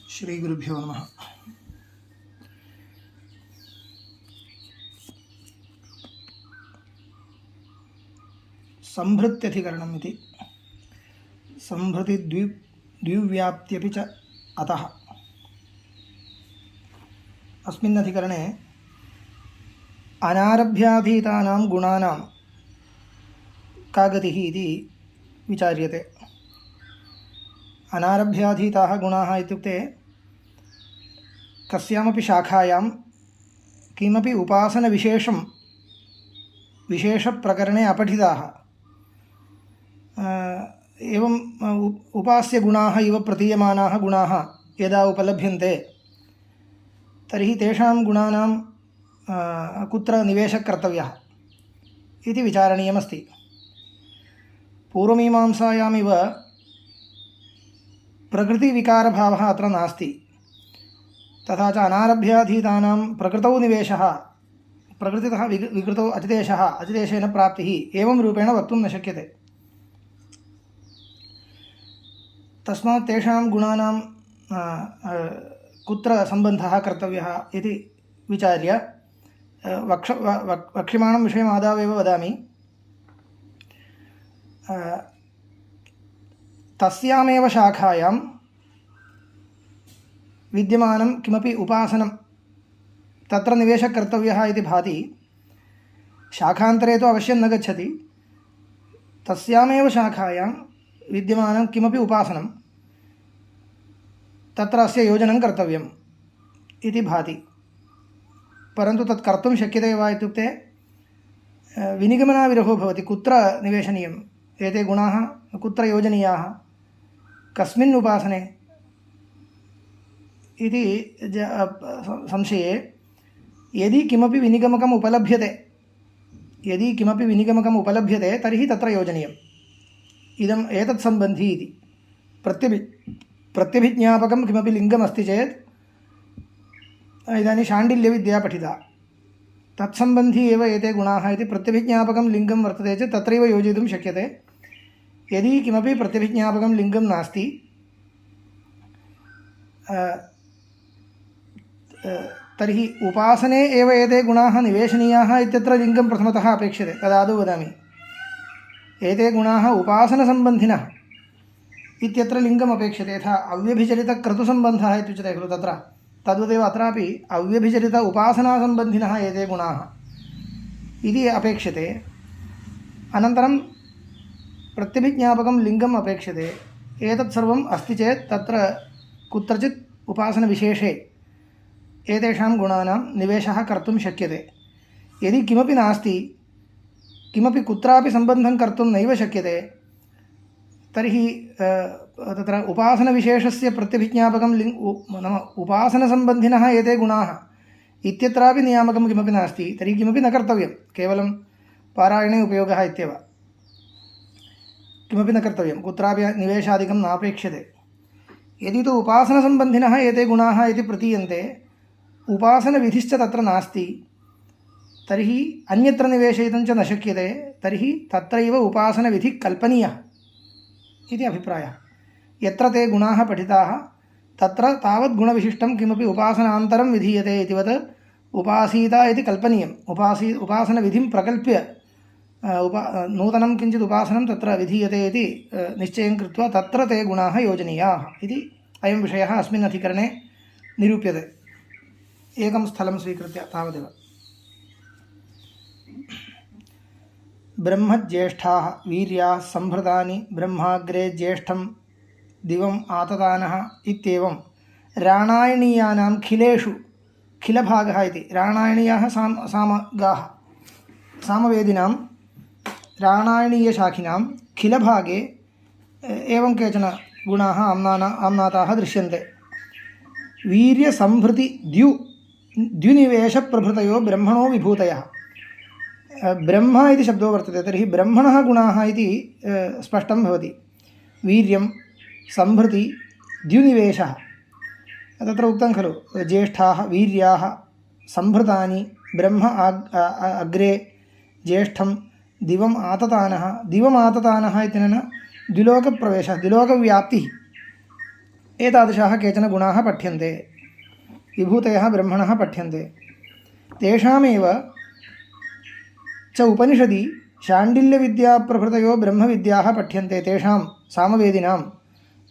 श्रीगुरुभ्यो नमः। संभृत्यधिकरणम् इति संभृति द्विव्याप्त्यपि च अतः। अस्मिन् अधिकरणे अनारभ्याधीतानां गुणानां का गतिः इति विचार्यते। अनारभ्याधीताः गुणाः इत्युक्ते कस्यामपि शाखायां किमपि उपासनविशेषं विशेषप्रकरणे अपठिताः एवं उपास्यगुणाः इव प्रतीयमानाः गुणाः यदा उपलभ्यन्ते तर्हि तेषां गुणानां कुत्र निवेशः कर्तव्यः इति विचारणीयमस्ति। पूर्वमीमांसायामिव प्रकृतिविकारभावः अत्र नास्ति। तथा च अनारभ्याधीतानां प्रकृतौ निवेशः प्रकृतितः विकृतौ अतिदेशः अतिदेशेन प्राप्तिः एवं रूपेण वक्तुं न शक्यते। तस्मात् तेषां गुणानां कुत्र सम्बन्धः कर्तव्यः इति विचार्य वक्ष्यमाणं विषयम् आदावेव वदामि। तस्यामेव शाखायां विद्यमानं किमपि उपासनं तत्र निवेशः कर्तव्यः इति भाति। शाखान्तरे तु अवश्यं न गच्छति। तस्यामेव शाखायां विद्यमानं किमपि उपासनं तत्र अस्य योजनं कर्तव्यम् इति भाति। परन्तु तत् कर्तुं शक्यते वा इत्युक्ते विनिगमनाविरहो भवति। कुत्र निवेशनीयम्, एते गुणाः कुत्र योजनीयाः, कस्मिन् उपासने इति संशये यदि किमपि विनिगमकम् उपलभ्यते तर्हि तत्र योजनीयम्। इदम् एतत् सम्बन्धी इति प्रत्यभिज्ञापकं किमपि लिङ्गमस्ति चेत् इदानीं शाण्डिल्यविद्या पठिता, तत्सम्बन्धी एव एते गुणाः इति प्रत्यभिज्ञापकं लिङ्गं वर्तते चेत् तत्रैव योजयितुं शक्यते। यदि किमपि प्रत्यभिज्ञापकं लिङ्गं नास्ति तर्हि उपासने एव एते गुणाः निवेशनीयाः इत्यत्र लिङ्गं प्रथमतः अपेक्षते। तदादौ वदामि। एते गुणाः उपासनसम्बन्धिनः इत्यत्र लिङ्गम् अपेक्षते। यथा अव्यभिचरितक्रतुसम्बन्धः इत्युच्यते खलु, तत्र तद्वदेव अत्रापि अव्यभिचरित उपासनासम्बन्धिनः एते गुणाः इति अपेक्षते। अनन्तरं प्रत्यभिज्ञापकं लिङ्गम् अपेक्षते। एतत् सर्वम् अस्ति चेत् तत्र कुत्रचित् उपासनविशेषे एतेषां गुणानां निवेशः कर्तुं शक्यते। यदि किमपि नास्ति, किमपि कुत्रापि सम्बन्धं कर्तुं नैव शक्यते, तर्हि तत्र उपासनविशेषस्य प्रत्यभिज्ञापकं नाम उपासनसम्बन्धिनः एते गुणाः इत्यत्रापि नियामकं किमपि नास्ति, तर्हि किमपि न कर्तव्यं, केवलं पारायणे उपयोगः इत्येव, किमपि न कर्तव्यं, कुत्रापि निवेशादिकं नापेक्ष्यते। यदि तु उपासनसम्बन्धिनः एते गुणाः इति प्रतीयन्ते, उपासनविधिश्च तत्र नास्ति, तर्हि अन्यत्र निवेशयितुं च न शक्यते, तर्हि तत्रैव उपासनविधिः कल्पनीयः इति अभिप्रायः। यत्र ते गुणाः पठिताः तत्र तावत् गुणविशिष्टं किमपि उपासनान्तरं विधीयते इतिवत् उपासीता इति कल्पनीयम्। उपासनविधिं प्रकल्प्य नूतनं किञ्चित् उपासनं तत्र विधीयते इति निश्चयं कृत्वा तत्र ते गुणाः योजनीयाः इति अयं विषयः अस्मिन् अधिकरणे निरूप्यते। एकं स्थलं स्वीकृत्य तावदेव। ब्रह्मज्येष्ठाः वीर्याः संभृतानि ब्रह्माग्रे ज्येष्ठं दिवम् आततानः इत्येवं राणायणीयानां खिलेषु खिलभागः इति। राणायणीयाः सामगाः, सामवेदिनां राणायणीयशाखिनां खिलभागे एवं केचन गुणाः आम्नाताः दृश्यन्ते। वीर्यसंभृति द्युनिवेशप्रभृतयो ब्रह्मणो विभूतयः। ब्रह्म इति शब्दो वर्तते, तर्हि ब्रह्मणः गुणाः इति स्पष्टं भवति। वीर्यं संभृति द्युनिवेशः, तत्र उक्तं खलु, ज्येष्ठाः वीर्याः संभृतानि ब्रह्म अग्रे ज्येष्ठं दिवम् आततानः। दिवम् आततानः इत्यनेन द्विलोकप्रवेशः, द्विलोकव्याप्तिः एतादृशाः केचन गुणाः पठ्यन्ते, विभूतयः ब्रह्मणः पठ्यन्ते। तेषामेव च उपनिषदि शाण्डिल्यविद्याप्रभृतयो ब्रह्मविद्याः पठ्यन्ते। तेषां सामवेदिनाम्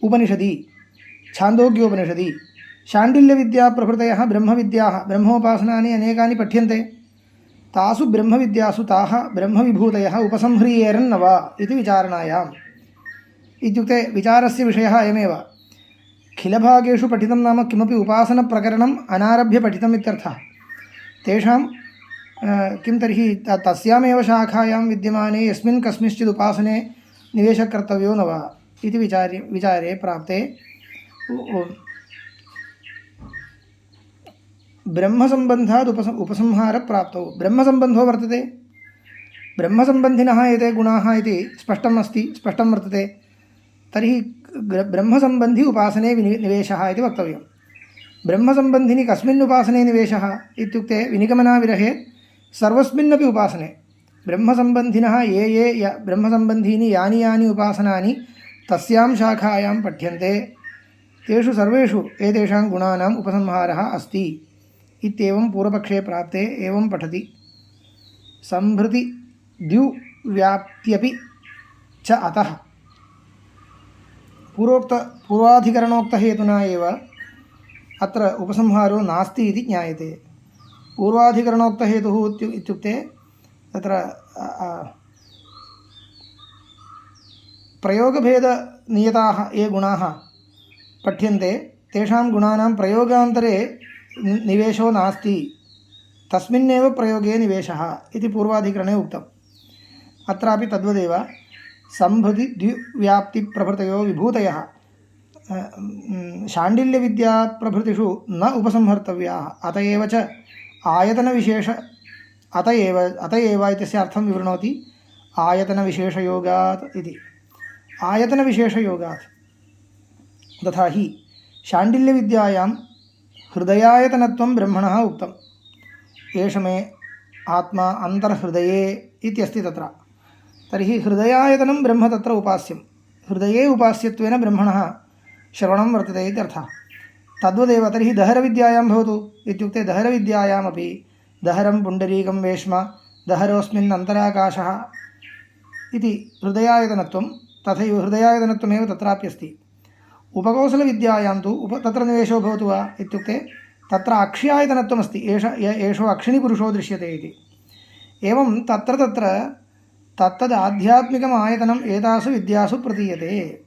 उपनिषदि छान्दोग्योपनिषदि शाण्डिल्यविद्याप्रभृतयः ब्रह्मविद्याः ब्रह्मोपासनानि अनेकानि पठ्यन्ते। तासु ब्रह्मविद्यासु ताः ब्रह्मविभूतयः उपसंह्रियेरन्न वा इति विचारणायाम्। इत्युक्ते विचारस्य विषयः अयमेव। खिलभागेषु पठितं नाम किमपि उपासनप्रकरणम् अनारभ्य पठितम् इत्यर्थः। तेषां किं तर्हि तस्यामेव शाखायां विद्यमाने यस्मिन् कस्मिंश्चित् उपासने निवेशः कर्तव्यो न वा इति विचारे प्राप्ते ब्रह्मसम्बन्धात् उपसंहारप्राप्तौ ब्रह्मसम्बन्धो वर्तते। ब्रह्मसम्बन्धिनः एते गुणाः इति स्पष्टं वर्तते। तर्हि ब्रह्मसम्बन्धि उपासने निवेशः इति वक्तव्यं। ब्रह्मसम्बन्धिनि कस्मिन् उपासने निवेशः इत्युक्ते विनिगमनाविरहे सर्वस्मिन्नपि उपासने ब्रह्मसम्बन्धिनः ये ब्रह्मसम्बन्धीनि यानि उपासनानि तस्यां शाखायां पठ्यन्ते तेषु सर्वेषु एतेषां गुणानाम् उपसंहारः अस्ति इत्येवं पूर्वपक्षे प्राप्ते एवं पठति। संभृति द्युव्याप्त्यपि च अतः पूर्वाधिकरणोक्तहेतुना एव अत्र उपसंहारो नास्ति इति ज्ञायते। पूर्वाधिकरणोक्तहेतुः इत्युक्ते तत्र प्रयोगभेदनियताः ये गुणाः पठ्यन्ते तेषां गुणानां प्रयोगान्तरे निवेशो नास्ति, तस्मिन्नेव प्रयोगे निवेशः इति पूर्वाधिकरणे उक्तम्। अत्रापि तद्वदेव संभृति द्विव्याप्तिप्रभृतयो विभूतयः शाण्डिल्यविद्याप्रभृतिषु न उपसंहर्तव्याः। अत एव च आयतनविशेष अत एव इत्यस्य अर्थं विवृणोति आयतनविशेषयोगात् इति। आयतनविशेषयोगात् तथा हि शाण्डिल्यविद्यायां हृदयायतनत्वं ब्रह्मणः उक्तम्। एष मे आत्मा अन्तर्हृदये इत्यस्ति तत्र। तर्हि हृदयायतनं ब्रह्म तत्र उपास्यं। हृदये उपास्यत्वेन ब्रह्मणः श्रवणं वर्तते इत्यर्थः। तद्वदेव तर्हि दहरविद्यायां भवतु इत्युक्ते दहरविद्यायामपि दहरं पुण्डरीकं वेश्म दहरोऽस्मिन् अन्तराकाशः इति हृदयायतनत्वं तथैव हृदयायतनत्वमेव तत्राप्यस्ति। उपकौशलविद्यायां तु तत्र निवेशो भवतु वा इत्युक्ते तत्र अक्ष्यायतनत्वमस्ति। एषो अक्षिणिपुरुषो दृश्यते इति। एवं तत्र तत्तद् आध्यात्मिकम् आयतनम् एतासु विद्यासु प्रतीयते।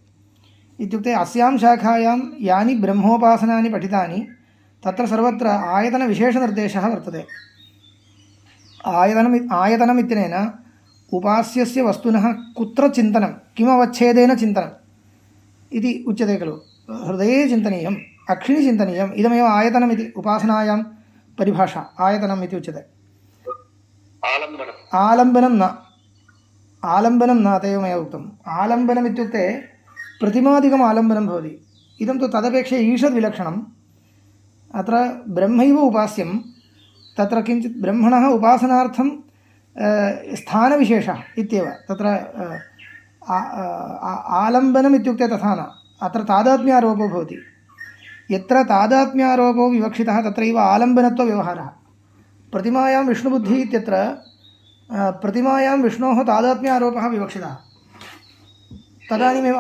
इत्युक्ते अस्यां शाखायां यानि ब्रह्मोपासनानि पठितानि तत्र सर्वत्र आयतनविशेषनिर्देशः वर्तते। आयतनम् इत्यनेन उपास्यस्य वस्तुनः कुत्र चिन्तनं किमवच्छेदेन चिन्तनम् इति उच्यते खलु। हृदये चिन्तनीयम् अक्षिणि चिन्तनीयम् इदमेव आयतनमिति उपासनायां परिभाषा आयतनम् इति उच्यते। आलम्बनं न अतएव मया उक्तम्। आलम्बनम् इत्युक्ते प्रतिमादिकम् आलम्बनं भवति। इदं तु तदपेक्षया ईषद्विलक्षणम्। अत्र ब्रह्मैव उपास्यं तत्र किञ्चित् ब्रह्मणः उपासनार्थं स्थानविशेषः इत्येव। तत्र आलम्बनम् इत्युक्ते तथा न, अत्र तादात्म्यारोपो भवति। यत्र तादात्म्यारोपो विवक्षितः तत्रैव आलम्बनत्वव्यवहारः। प्रतिमायां विष्णुबुद्धिः इत्यत्र प्रतिमायां विष्णोः तादात्म्यारोपः विवक्षितः। तदानीमेव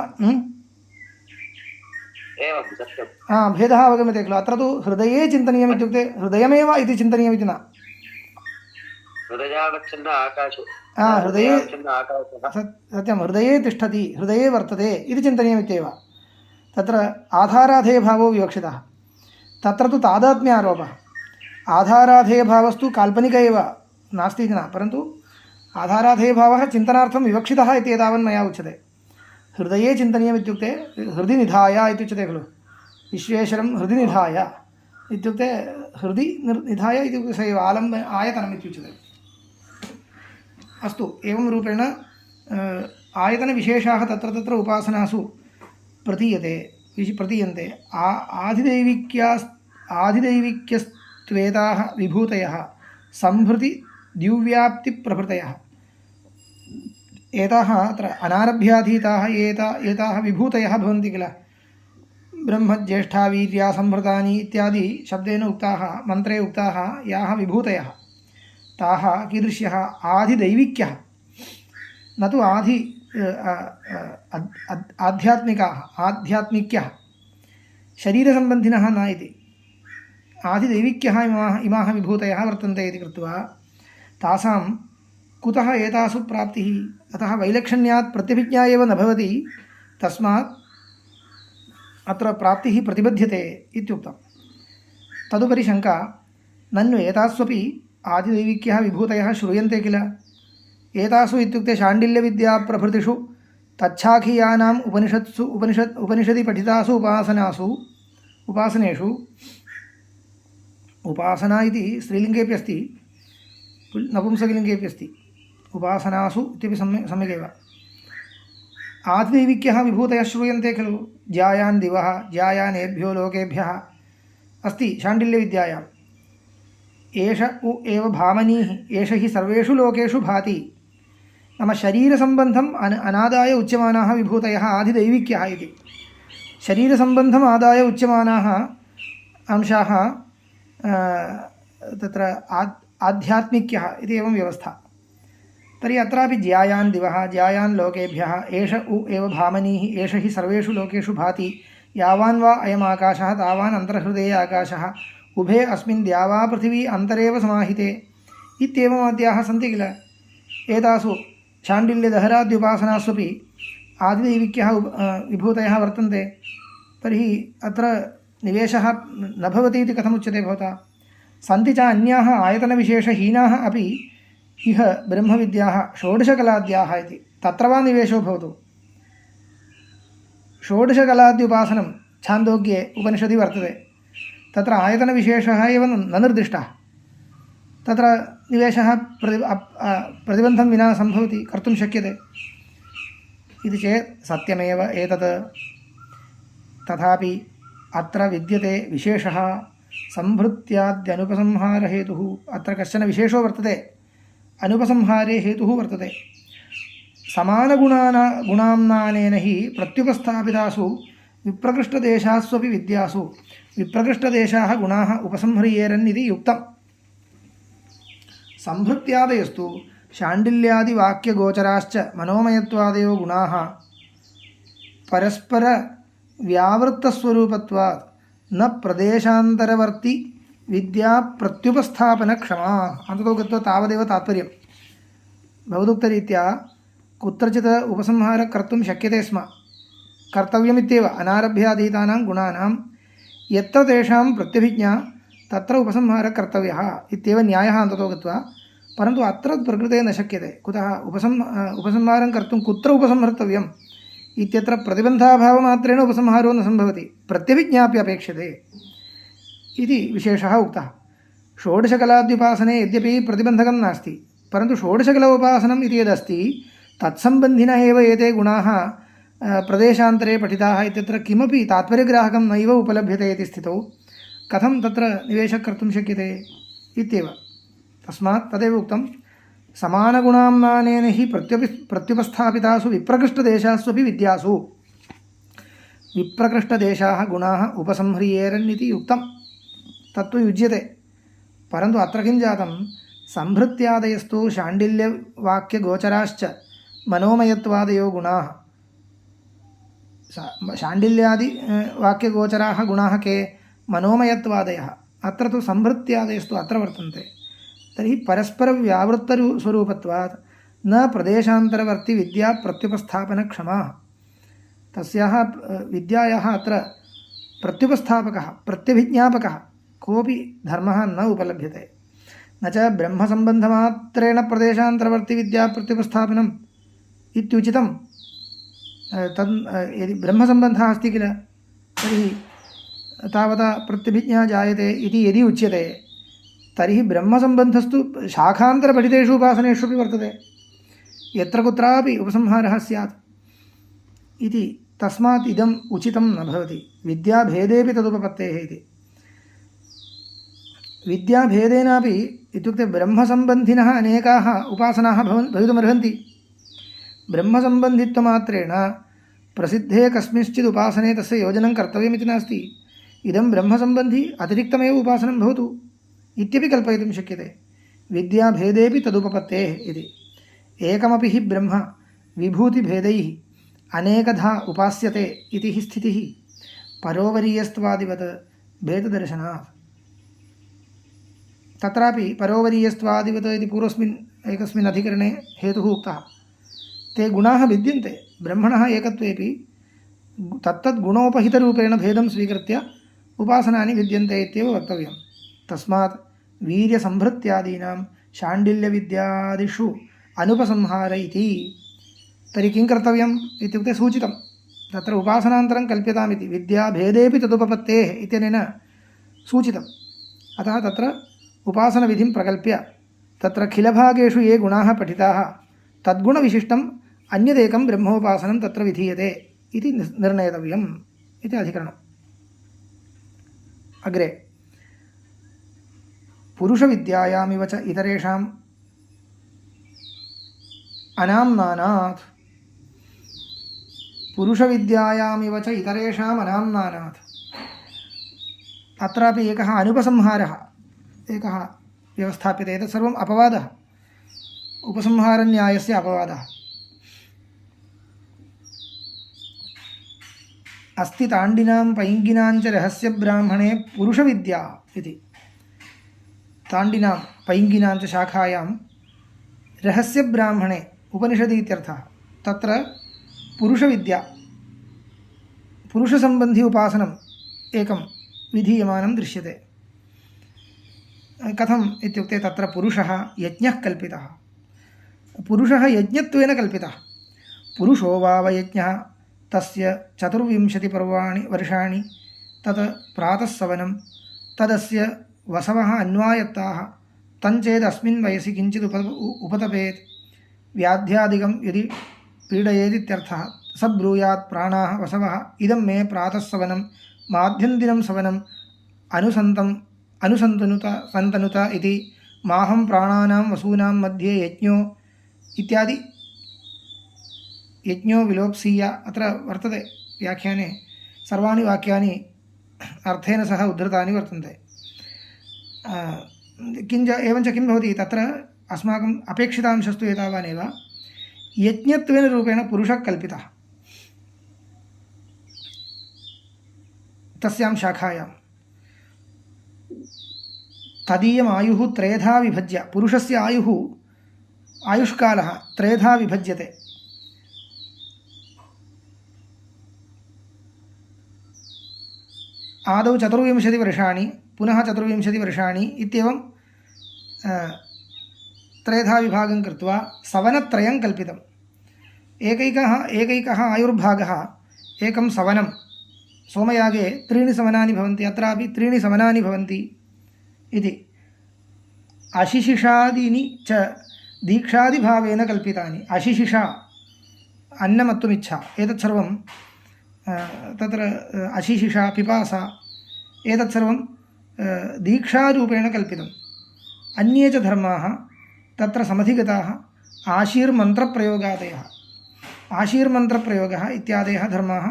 भेदः अवगम्यते खलु। अत्र तु हृदये चिन्तनीयम् इत्युक्ते हृदयमेव इति चिन्तनीयमिति न। हृदये सत्यं हृदये तिष्ठति हृदये वर्तते इति चिन्तनीयमित्येव। तत्र आधाराधेयभावो विवक्षितः। तत्र तु तादात्म्यारोपः। आधाराधेयभावस्तु काल्पनिक एव नास्ति इति न, परन्तु आधाराधेयभावः चिन्तनार्थं विवक्षितः इति एतावन्मया उच्यते। हृदये चिन्तनीयम् इत्युक्ते हृदि निधाय इत्युच्यते खलु। विश्वेश्वरं हृदि निधाय इत्युक्ते हृदि निधाय इत्युक्ते स एव आयतनम् इत्युच्यते। अस्तु, एवं रूपेण आयतनविशेषाः तत्र तत्र उपासनासु प्रतीयन्ते। आधिदैविक्यस्त्वेताः विभूतयः संभृति द्युव्याप्तिप्रभृतयः एताः अत्र अनारभ्याधीताः एताः विभूतयः भवन्ति किल। ब्रह्मज्येष्ठा वीर्या संभृतानि इत्यादि शब्देन उक्ताः मन्त्रे उक्ताः याः विभूतयः ताः कीदृश्यः आधिदैविक्यः न तु आध्यात्मिक्यः शरीरसम्बन्धिनः न इति आधिदैविक्यः इमाः विभूतयः वर्तन्ते इति कृत्वा तासां कुतः एतासु प्राप्तिः अतः वैलक्षण्यात् प्रत्यभिज्ञा एव न भवति तस्मात् अत्र प्राप्तिः प्रतिबध्यते इत्युक्तं। तदुपरि शङ्का ननु एतास्वपि आदिदैविक्यः विभूतयः श्रूयन्ते किल एतासु इत्युक्ते शाण्डिल्यविद्याप्रभृतिषु तच्छाखीयानाम् उपनिषदि पठितासु उपासनेषु उपासना इति स्त्रीलिङ्गेपि अस्ति नपुंसकलिङ्गेपि अस्ति उपासनासु इत्यपि सम्यगेव आदिदैविक्यः विभूतयः श्रूयन्ते खलु ज्यायान् दिवः ज्यायानेभ्यो लोकेभ्यः अस्ति शाण्डिल्यविद्यायाम् एष उ एव भामनीः एष हि सर्वेषु लोकेषु भाति नाम शरीरसम्बन्धम् अनादाय उच्यमानाः विभूतयः आदिदैविक्यः इति शरीरसम्बन्धम् आदाय उच्यमानाः अंशाः तत्र आध्यात्मिक्यः इति एवं व्यवस्था। तर्हि अत्रापि ज्यायान् दिवः ज्यायान् लोकेभ्यः एष उ एव भामनीः एष हि सर्वेषु लोकेषु भाति यावान् वा अयम् आकाशः तावान् अन्तर्हृदये आकाशः उभे अस्मिन् द्यावा पृथिवी अन्तरेव समाहिते इत्येवमाद्याः सन्ति किल एतासु शाण्डिल्यदहराद्युपासनास्वपि आदिदैविक्यः विभूतयः वर्तन्ते तर्हि अत्र निवेशः न भवति इति कथमुच्यते भवता सन्ति च अन्याः आयतनविशेषहीनाः अपि इह ब्रह्मविद्याः षोडशकलाद्याः इति तत्र वा निवेशो भवतु षोडशकलाद्युपासनं छान्दोग्ये उपनिषदि वर्तते तत्र आयतनविशेषः एव न निर्दिष्टः तत्र निवेशः प्रतिबन्धं विना सम्भवति कर्तुं शक्यते इति चेत् सत्यमेव एतत् तथापि अत्र विद्यते विशेषः संभृत्याद्यनुपसंहारहेतुः अत्र कश्चन विशेषो वर्तते अनुपसंहारे हेतुः वर्तते समानगुणाम्नानेन हि प्रत्युपस्थापितासु विप्रकृष्टदेशास्वपि विद्यासु विप्रकृष्टदेशाः गुणाः उपसंह्रियेरन् इति युक्तम् संभृत्यादयस्तु शाण्डिल्यादिवाक्यगोचराश्च मनोमयत्वादयो गुणाः परस्परव्यावृत्तस्वरूपत्वात् न प्रदेशान्तरवर्ति विद्या प्रत्युपस्थापनक्षमा अन्ततो गत्वा तावदेव तात्पर्यं भवदुक्तरीत्या कुत्रचित् उपसंहारः कर्तुं शक्यते स्म कर्तव्यमित्येव अनारभ्याधीतानां गुणानां यत्र तेषां प्रत्यभिज्ञा तत्र उपसंहारः कर्तव्यः इत्येव न्यायः अन्ततो गत्वा परन्तु अत्र प्रकृते न शक्यते कुतः उपसंहारं कर्तुं कुत्र उपसंहर्तव्यम् इत्यत्र प्रतिबन्धाभावमात्रेण उपसंहारो न सम्भवति प्रत्यभिज्ञापि अपेक्षते इति विशेषः उक्तः षोडशकलाद्युपासने यद्यपि प्रतिबन्धकं नास्ति परन्तु षोडशकलोपासनम् इति यदस्ति तत्सम्बन्धिनः एव एते गुणाः प्रदेशान्तरे पठिताः इत्यत्र किमपि तात्पर्यग्राहकं नैव उपलभ्यते इति स्थितौ कथं तत्र निवेशः कर्तुं शक्यते इत्येव तस्मात् तदेव उक्तं समानगुणाम्नानेन हि प्रत्युपस्थापितासु विप्रकृष्टदेशास्वपि विद्यासु विप्रकृष्टदेशाः गुणाः उपसंह्रियेरन् इति उक्तं तत्तु युज्यते परन्तु अत्र किं जातं संभृत्यादयस्तु शाण्डिल्यवाक्यगोचराश्च मनोमयत्वादयो गुणाः शाण्डिल्यादि वाक्यगोचराः गुणाः के मनोमयत्वादयः अत्र तु संभृत्यादयस्तु अत्र वर्तन्ते तर्हि परस्परव्यावृत्तस्वरूपत्वात् न प्रदेशान्तरवर्ति विद्या प्रत्युपस्थापनक्षमा तस्याः विद्यायाः अत्र प्रत्युपस्थापकः प्रत्यभिज्ञापकः कोऽपि धर्मः न उपलभ्यते न च ब्रह्मसम्बन्धमात्रेण प्रदेशान्तरवर्ति विद्या प्रत्युपस्थापनम् इत्युचितं तद् यदि ब्रह्मसम्बन्धः अस्ति किल तर्हि तावता प्रत्यभिज्ञा जायते इति यदि उच्यते तर्हि ब्रह्मसम्बन्धस्तु शाखान्तरपठितेषु उपासनेषु अपि वर्तते यत्र कुत्रापि उपसंहारः स्यात् इति तस्मात् इदम् उचितं न भवति विद्याभेदेपि तदुपपत्तेः इति विद्याभेदेनापि इत्युक्ते ब्रह्मसम्बन्धिनः अनेकाः उपासनाः भवितुमर्हन्ति ब्रह्मसम्बन्धित्वमात्रेण प्रसिद्धे कस्मिंश्चित् उपासने तस्य योजनं कर्तव्यमिति नास्ति, इदं ब्रह्मसम्बन्धी अतिरिक्तमेव उपासनं भवतु इत्यपि कल्पयितुं शक्यते। विद्याभेदेपि तदुपपत्तेः इति। एकमपि हि ब्रह्म विभूतिभेदैः अनेकधा उपास्यते इति हि स्थितिः परोवरीयस्त्वादिवत् भेददर्शनात्। तत्रापि परोवरीयस्त्वादिवत् इति पूर्वस्मिन् एकस्मिन् अधिकरणे हेतुः उक्तः। ते गुणाः भिद्यन्ते ब्रह्मणः एकत्वेपि तत्तद्गुणोपहितरूपेण भेदं स्वीकृत्य उपासनानि भिद्यन्ते इत्येव वक्तव्यं। तस्मात् वीर्यसम्भृत्यादीनां शाण्डिल्यविद्यादिषु अनुपसंहार इति। तर्हि किं कर्तव्यम् इत्युक्ते सूचितं तत्र उपासनान्तरं कल्प्यतामिति, विद्याभेदेपि तदुपपत्तेः इत्यनेन सूचितम्। अतः तत्र उपासनविधिं प्रकल्प्य तत्र खिलभागेषु ये गुणाः पठिताः तद्गुणविशिष्टम् अन्यदेकं ब्रह्मोपासनं तत्र विधीयते इति निर्णेतव्यम् इति अधिकरणम्। अग्रे पुरुषविद्यायामिव च इतरेषाम् अनाम्नानात्। पुरुषविद्यायामिव च इतरेषाम् अनाम्नानात्। अत्रापि एकः अनुपसंहारः एकः व्यवस्थाप्यते। एतत् सर्वम् अपवादः, उपसंहारन्यायस्य अपवादः। अस्ति ताण्डिनां पैङ्गिनाञ्च रहस्यब्राह्मणे पुरुषविद्या इति। ताण्डिनां पैङ्गिनाञ्च शाखायां रहस्यब्राह्मणे उपनिषदि इत्यर्थः। तत्र पुरुषविद्या पुरुषसम्बन्धी उपासनम् एकं विधीयमानं दृश्यते। कथम् इत्युक्ते तत्र पुरुषः यज्ञः कल्पितः। पुरुषः यज्ञत्वेन कल्पितः। पुरुषो वावयज्ञः तस्य 24 वर्षाणि तत् प्रातःसवनं तदस्य वसवः अन्वायत्ताः तञ्चेदस्मिन् वयसि किञ्चित् उपतपेत् व्याध्यादिकं यदि पीडयेदित्यर्थः। स ब्रूयात् प्राणाः वसवः इदं मे प्रातःसवनं माध्यन्दिनं सवनम् अनुसन्तनुत इति माहं प्राणानां वसूनां मध्ये यज्ञो इत्यादि यज्ञो विलोप्सीय अत्र वर्तते। व्याख्याने सर्वाणि वाक्यानि अर्थेन सह उद्धृतानि वर्तन्ते। एवञ्च किं भवति तत्र अस्माकम् अपेक्षितांशस्तु एतावानेव यज्ञत्वेन रूपेण पुरुषः कल्पितः। तस्यां शाखायां तदीयम् आयुः त्रेधा विभज्य, पुरुषस्य आयुष्कालः त्रेधा विभज्यते। आदौ 24 वर्षाणि पुनः 24 वर्षाणि इत्येवं त्रेधा विभागं कृत्वा सवनत्रयं कल्पितम्। एकैकः आयुर्भागः एकं सवनं। सोमयागे 3 सवनानि भवन्ति, अत्रापि 3 सवनानि भवन्ति इति। अशिशिषादीनि च दीक्षादिभावेन कल्पितानि। अशिशिषा अन्नमत्तुमिच्छा, एतत् सर्वं तत्र अशिशिषा पिपासा एतत् सर्वं दीक्षारूपेण कल्पितम्। अन्ये च धर्माः तत्र समधिगताः आशीर्मन्त्रप्रयोगादयः। आशीर्मन्त्रप्रयोगः इत्यादयः धर्माः,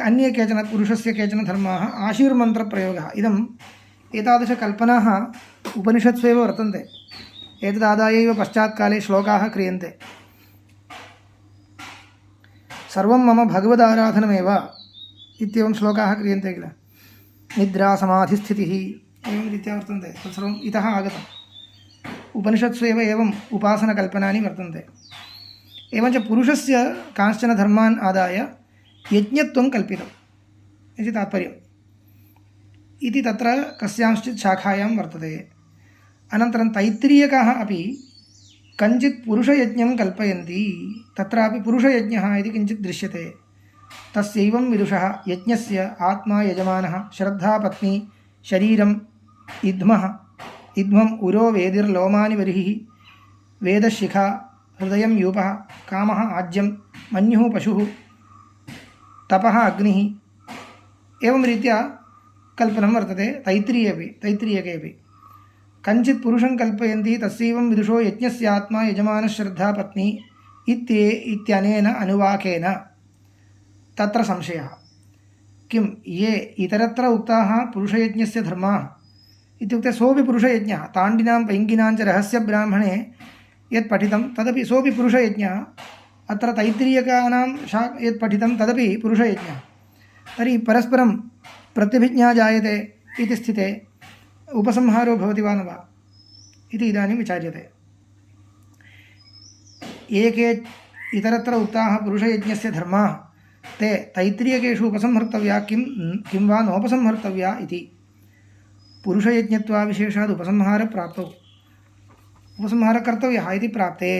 अन्ये केचन पुरुषस्य केचन धर्माः आशीर्मन्त्रप्रयोगः। इदम् एतादृशकल्पनाः उपनिषत्स्वेव वर्तन्ते। एतदादाय एव पश्चात्काले श्लोकाः क्रियन्ते। सर्वं मम भगवदाराधनमेव इत्येवं श्लोकाः क्रियन्ते किल। निद्रा समाधिस्थितिः एवं रीत्या वर्तन्ते। तत्सर्वम् इतः आगतम्। उपनिषत्स्वेव एवम् उपासनकल्पनानि वर्तन्ते। एवञ्च पुरुषस्य कांश्चन धर्मान् आदाय यज्ञत्वं कल्पितम् इति तात्पर्यम् इति तत्र कस्यांश्चित् शाखायां वर्तते। अनन्तरं तैत्तिरीयकाः अपि कञ्चित् पुरुषयज्ञं कल्पयन्ति। तत्रापि पुरुषयज्ञः इति किञ्चित् दृश्यते। तस्यैवं विदुषः यज्ञस्य आत्मा यजमानः श्रद्धा पत्नी शरीरम् इद्मम् उरो वेदिर्लोमानि बर्हिः वेदशिखा हृदयं यूपः कामः आज्यं मन्युः पशुः तपः अग्निः एवं रीत्या कल्पनं वर्तते। तैत्तिरीयकेऽपि कञ्चित् पुरुषं कल्पयन्ति। तस्यैवं विदुषो यज्ञस्यात्मा यजमानश्रद्धा पत्नी इत्यनेन अनुवाकेन तत्र संशयः। किं ये इतरत्र उक्ताः पुरुषयज्ञस्य धर्माः इत्युक्ते सोऽपि पुरुषयज्ञः, ताण्डिनां पैङ्गिनां च रहस्यब्राह्मणे यत् पठितं तदपि सोऽपि पुरुषयज्ञः, अत्र तैत्तिरीयकानां यत् पठितं तदपि पुरुषयज्ञः। तर्हि परस्परं प्रत्यभिज्ञा जायते इति स्थिते उपसंहारो भवति वा न वा इति इदानीं विचार्यते। एके इतरत्र उक्ताः पुरुषयज्ञस्य धर्माः ते तैत्तिरीयकेषु उपसंहर्तव्या किं वा नोपसंहर्तव्या इति। पुरुषयज्ञत्वाविशेषाद् उपसंहारप्राप्तौ उपसंहारकर्तव्यः इति प्राप्ते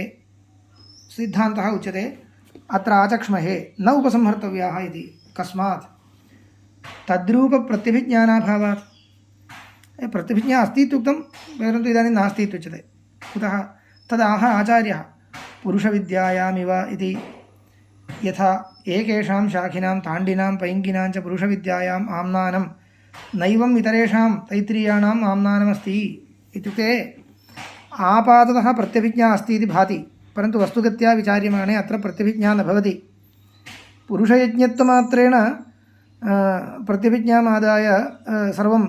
सिद्धान्तः उच्यते अत्र आचक्ष्महे न उपसंहर्तव्याः इति। कस्मात्? तद्रूपप्रत्यभिज्ञानाभावात्। प्रत्यभिज्ञा अस्ति इत्युक्तं परन्तु इदानीं नास्ति इत्युच्यते। कुतः? तदाह आचार्यः पुरुषविद्यायामिव इति। यथा एकेषां शाखिनां ताण्डिनां पैङ्गिनां च पुरुषविद्यायाम् आम्नानं नैवम् इतरेषां तैत्तिरीयाणाम् आम्नानमस्ति इत्युक्ते आपाततः प्रत्यभिज्ञा अस्ति इति भाति, परन्तु वस्तुगत्या विचार्यमाणे अत्र प्रत्यभिज्ञा न भवति। पुरुषयज्ञत्वमात्रेण प्रत्यभिज्ञामादाय सर्वम्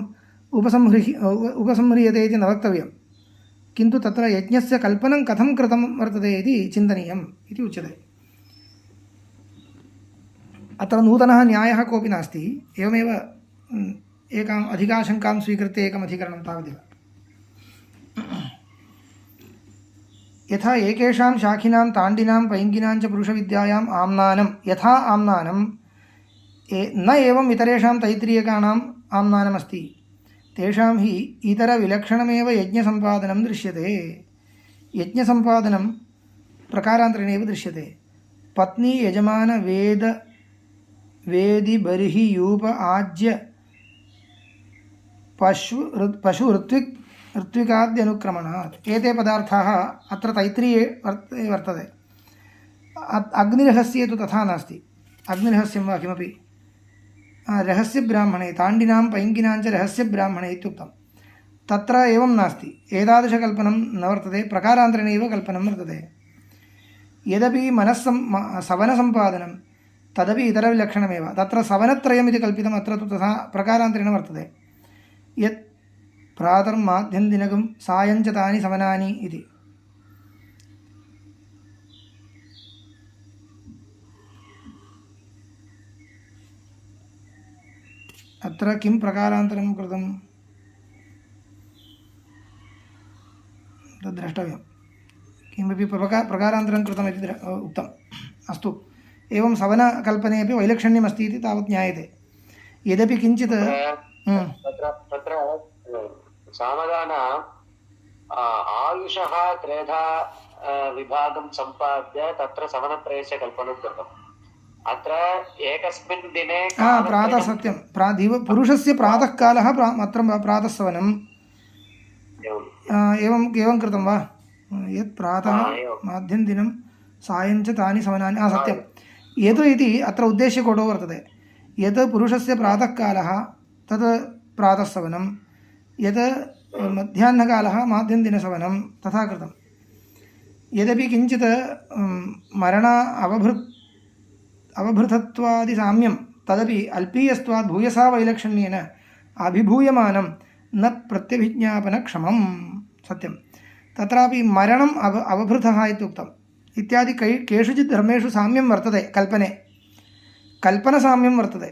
उपसंह्रियते इति न वक्तव्यं, किन्तु तत्र यज्ञस्य कल्पनं कथं कृतं वर्तते इति चिन्तनीयम् इति उच्यते। अत्र नूतनः न्यायः कोऽपि नास्ति, एवमेव एकाम् अधिकाशङ्कां स्वीकृत्य एकम् अधिकरणं तावदेव। यथा एकेषां शाखिनां ताण्डिनां पैङ्गिनां च पुरुषविद्यायाम् आम्नानं यथा आम्नानं न एवम् इतरेषां तैत्तिरीयकाणाम् आम्नानमस्ति, तेषां हि इतरविलक्षणमेव यज्ञसम्पादनं दृश्यते। यज्ञसम्पादनं प्रकारान्तरेणैव दृश्यते। पत्नी यजमान वेद वेदि बर्हि यूप आज्य पशु ऋत्विकाद्यनुक्रमणात्। एते पदार्थाः अत्र तैत्तिरीये वर्तते। अग्निरहस्ये तु तथा नास्ति। अग्निरहस्यं वा किमपि रहस्यब्राह्मणे ताण्डिनां पैङ्गिनां च रहस्यब्राह्मणे इत्युक्तं, तत्र एवं नास्ति। एतादृशकल्पनं न वर्तते, प्रकारान्तरेणैव कल्पनं वर्तते। यदपि सवनसम्पादनं तदपि इतरविलक्षणमेव, तत्र सवनत्रयम् इति कल्पितम्, अत्र तु तथा प्रकारान्तरेण वर्तते। यत् प्रातर्माध्यन्दिनकं सायञ्च तानि सवनानि इति। अत्र किं प्रकारान्तरं कृतं तद् द्रष्टव्यं। किमपि प्रकारान्तरं कृतमिति उक्तम्। अस्तु, एवं सवनकल्पने अपि वैलक्षण्यम् अस्ति इति तावत् ज्ञायते। यदपि किञ्चित् तत्र सामगानाम् आयुषः त्रेधा विभागं सम्पाद्य तत्र सवनत्रयस्य कल्पनं कृतम्। अत्र एकस्मिन् दिने प्रातः सत्यं पुरुषस्य प्रातःकालः अत्र प्रातःसवनम् एवं कृतं वा? यत् प्रातः माध्यं दिनं सायञ्च तानि सवनानि। सत्यं यत् इति अत्र उद्देश्यकोटो वर्तते। यत् पुरुषस्य प्रातःकालः तत् प्रातःसवनं, यत् मध्याह्नकालः माध्यन्दिनसवनं तथा कृतं। यदपि किञ्चित् मरण अवभृतत्वादिसाम्यं तदपि अल्पीयस्त्वात् भूयसा वैलक्षण्येन अभिभूयमानं न प्रत्यभिज्ञापनक्षमं। सत्यं तत्रापि मरणम् अवभृतः इत्युक्तम् इत्यादि केषुचित् धर्मेषु साम्यं वर्तते। कल्पनसाम्यं वर्तते,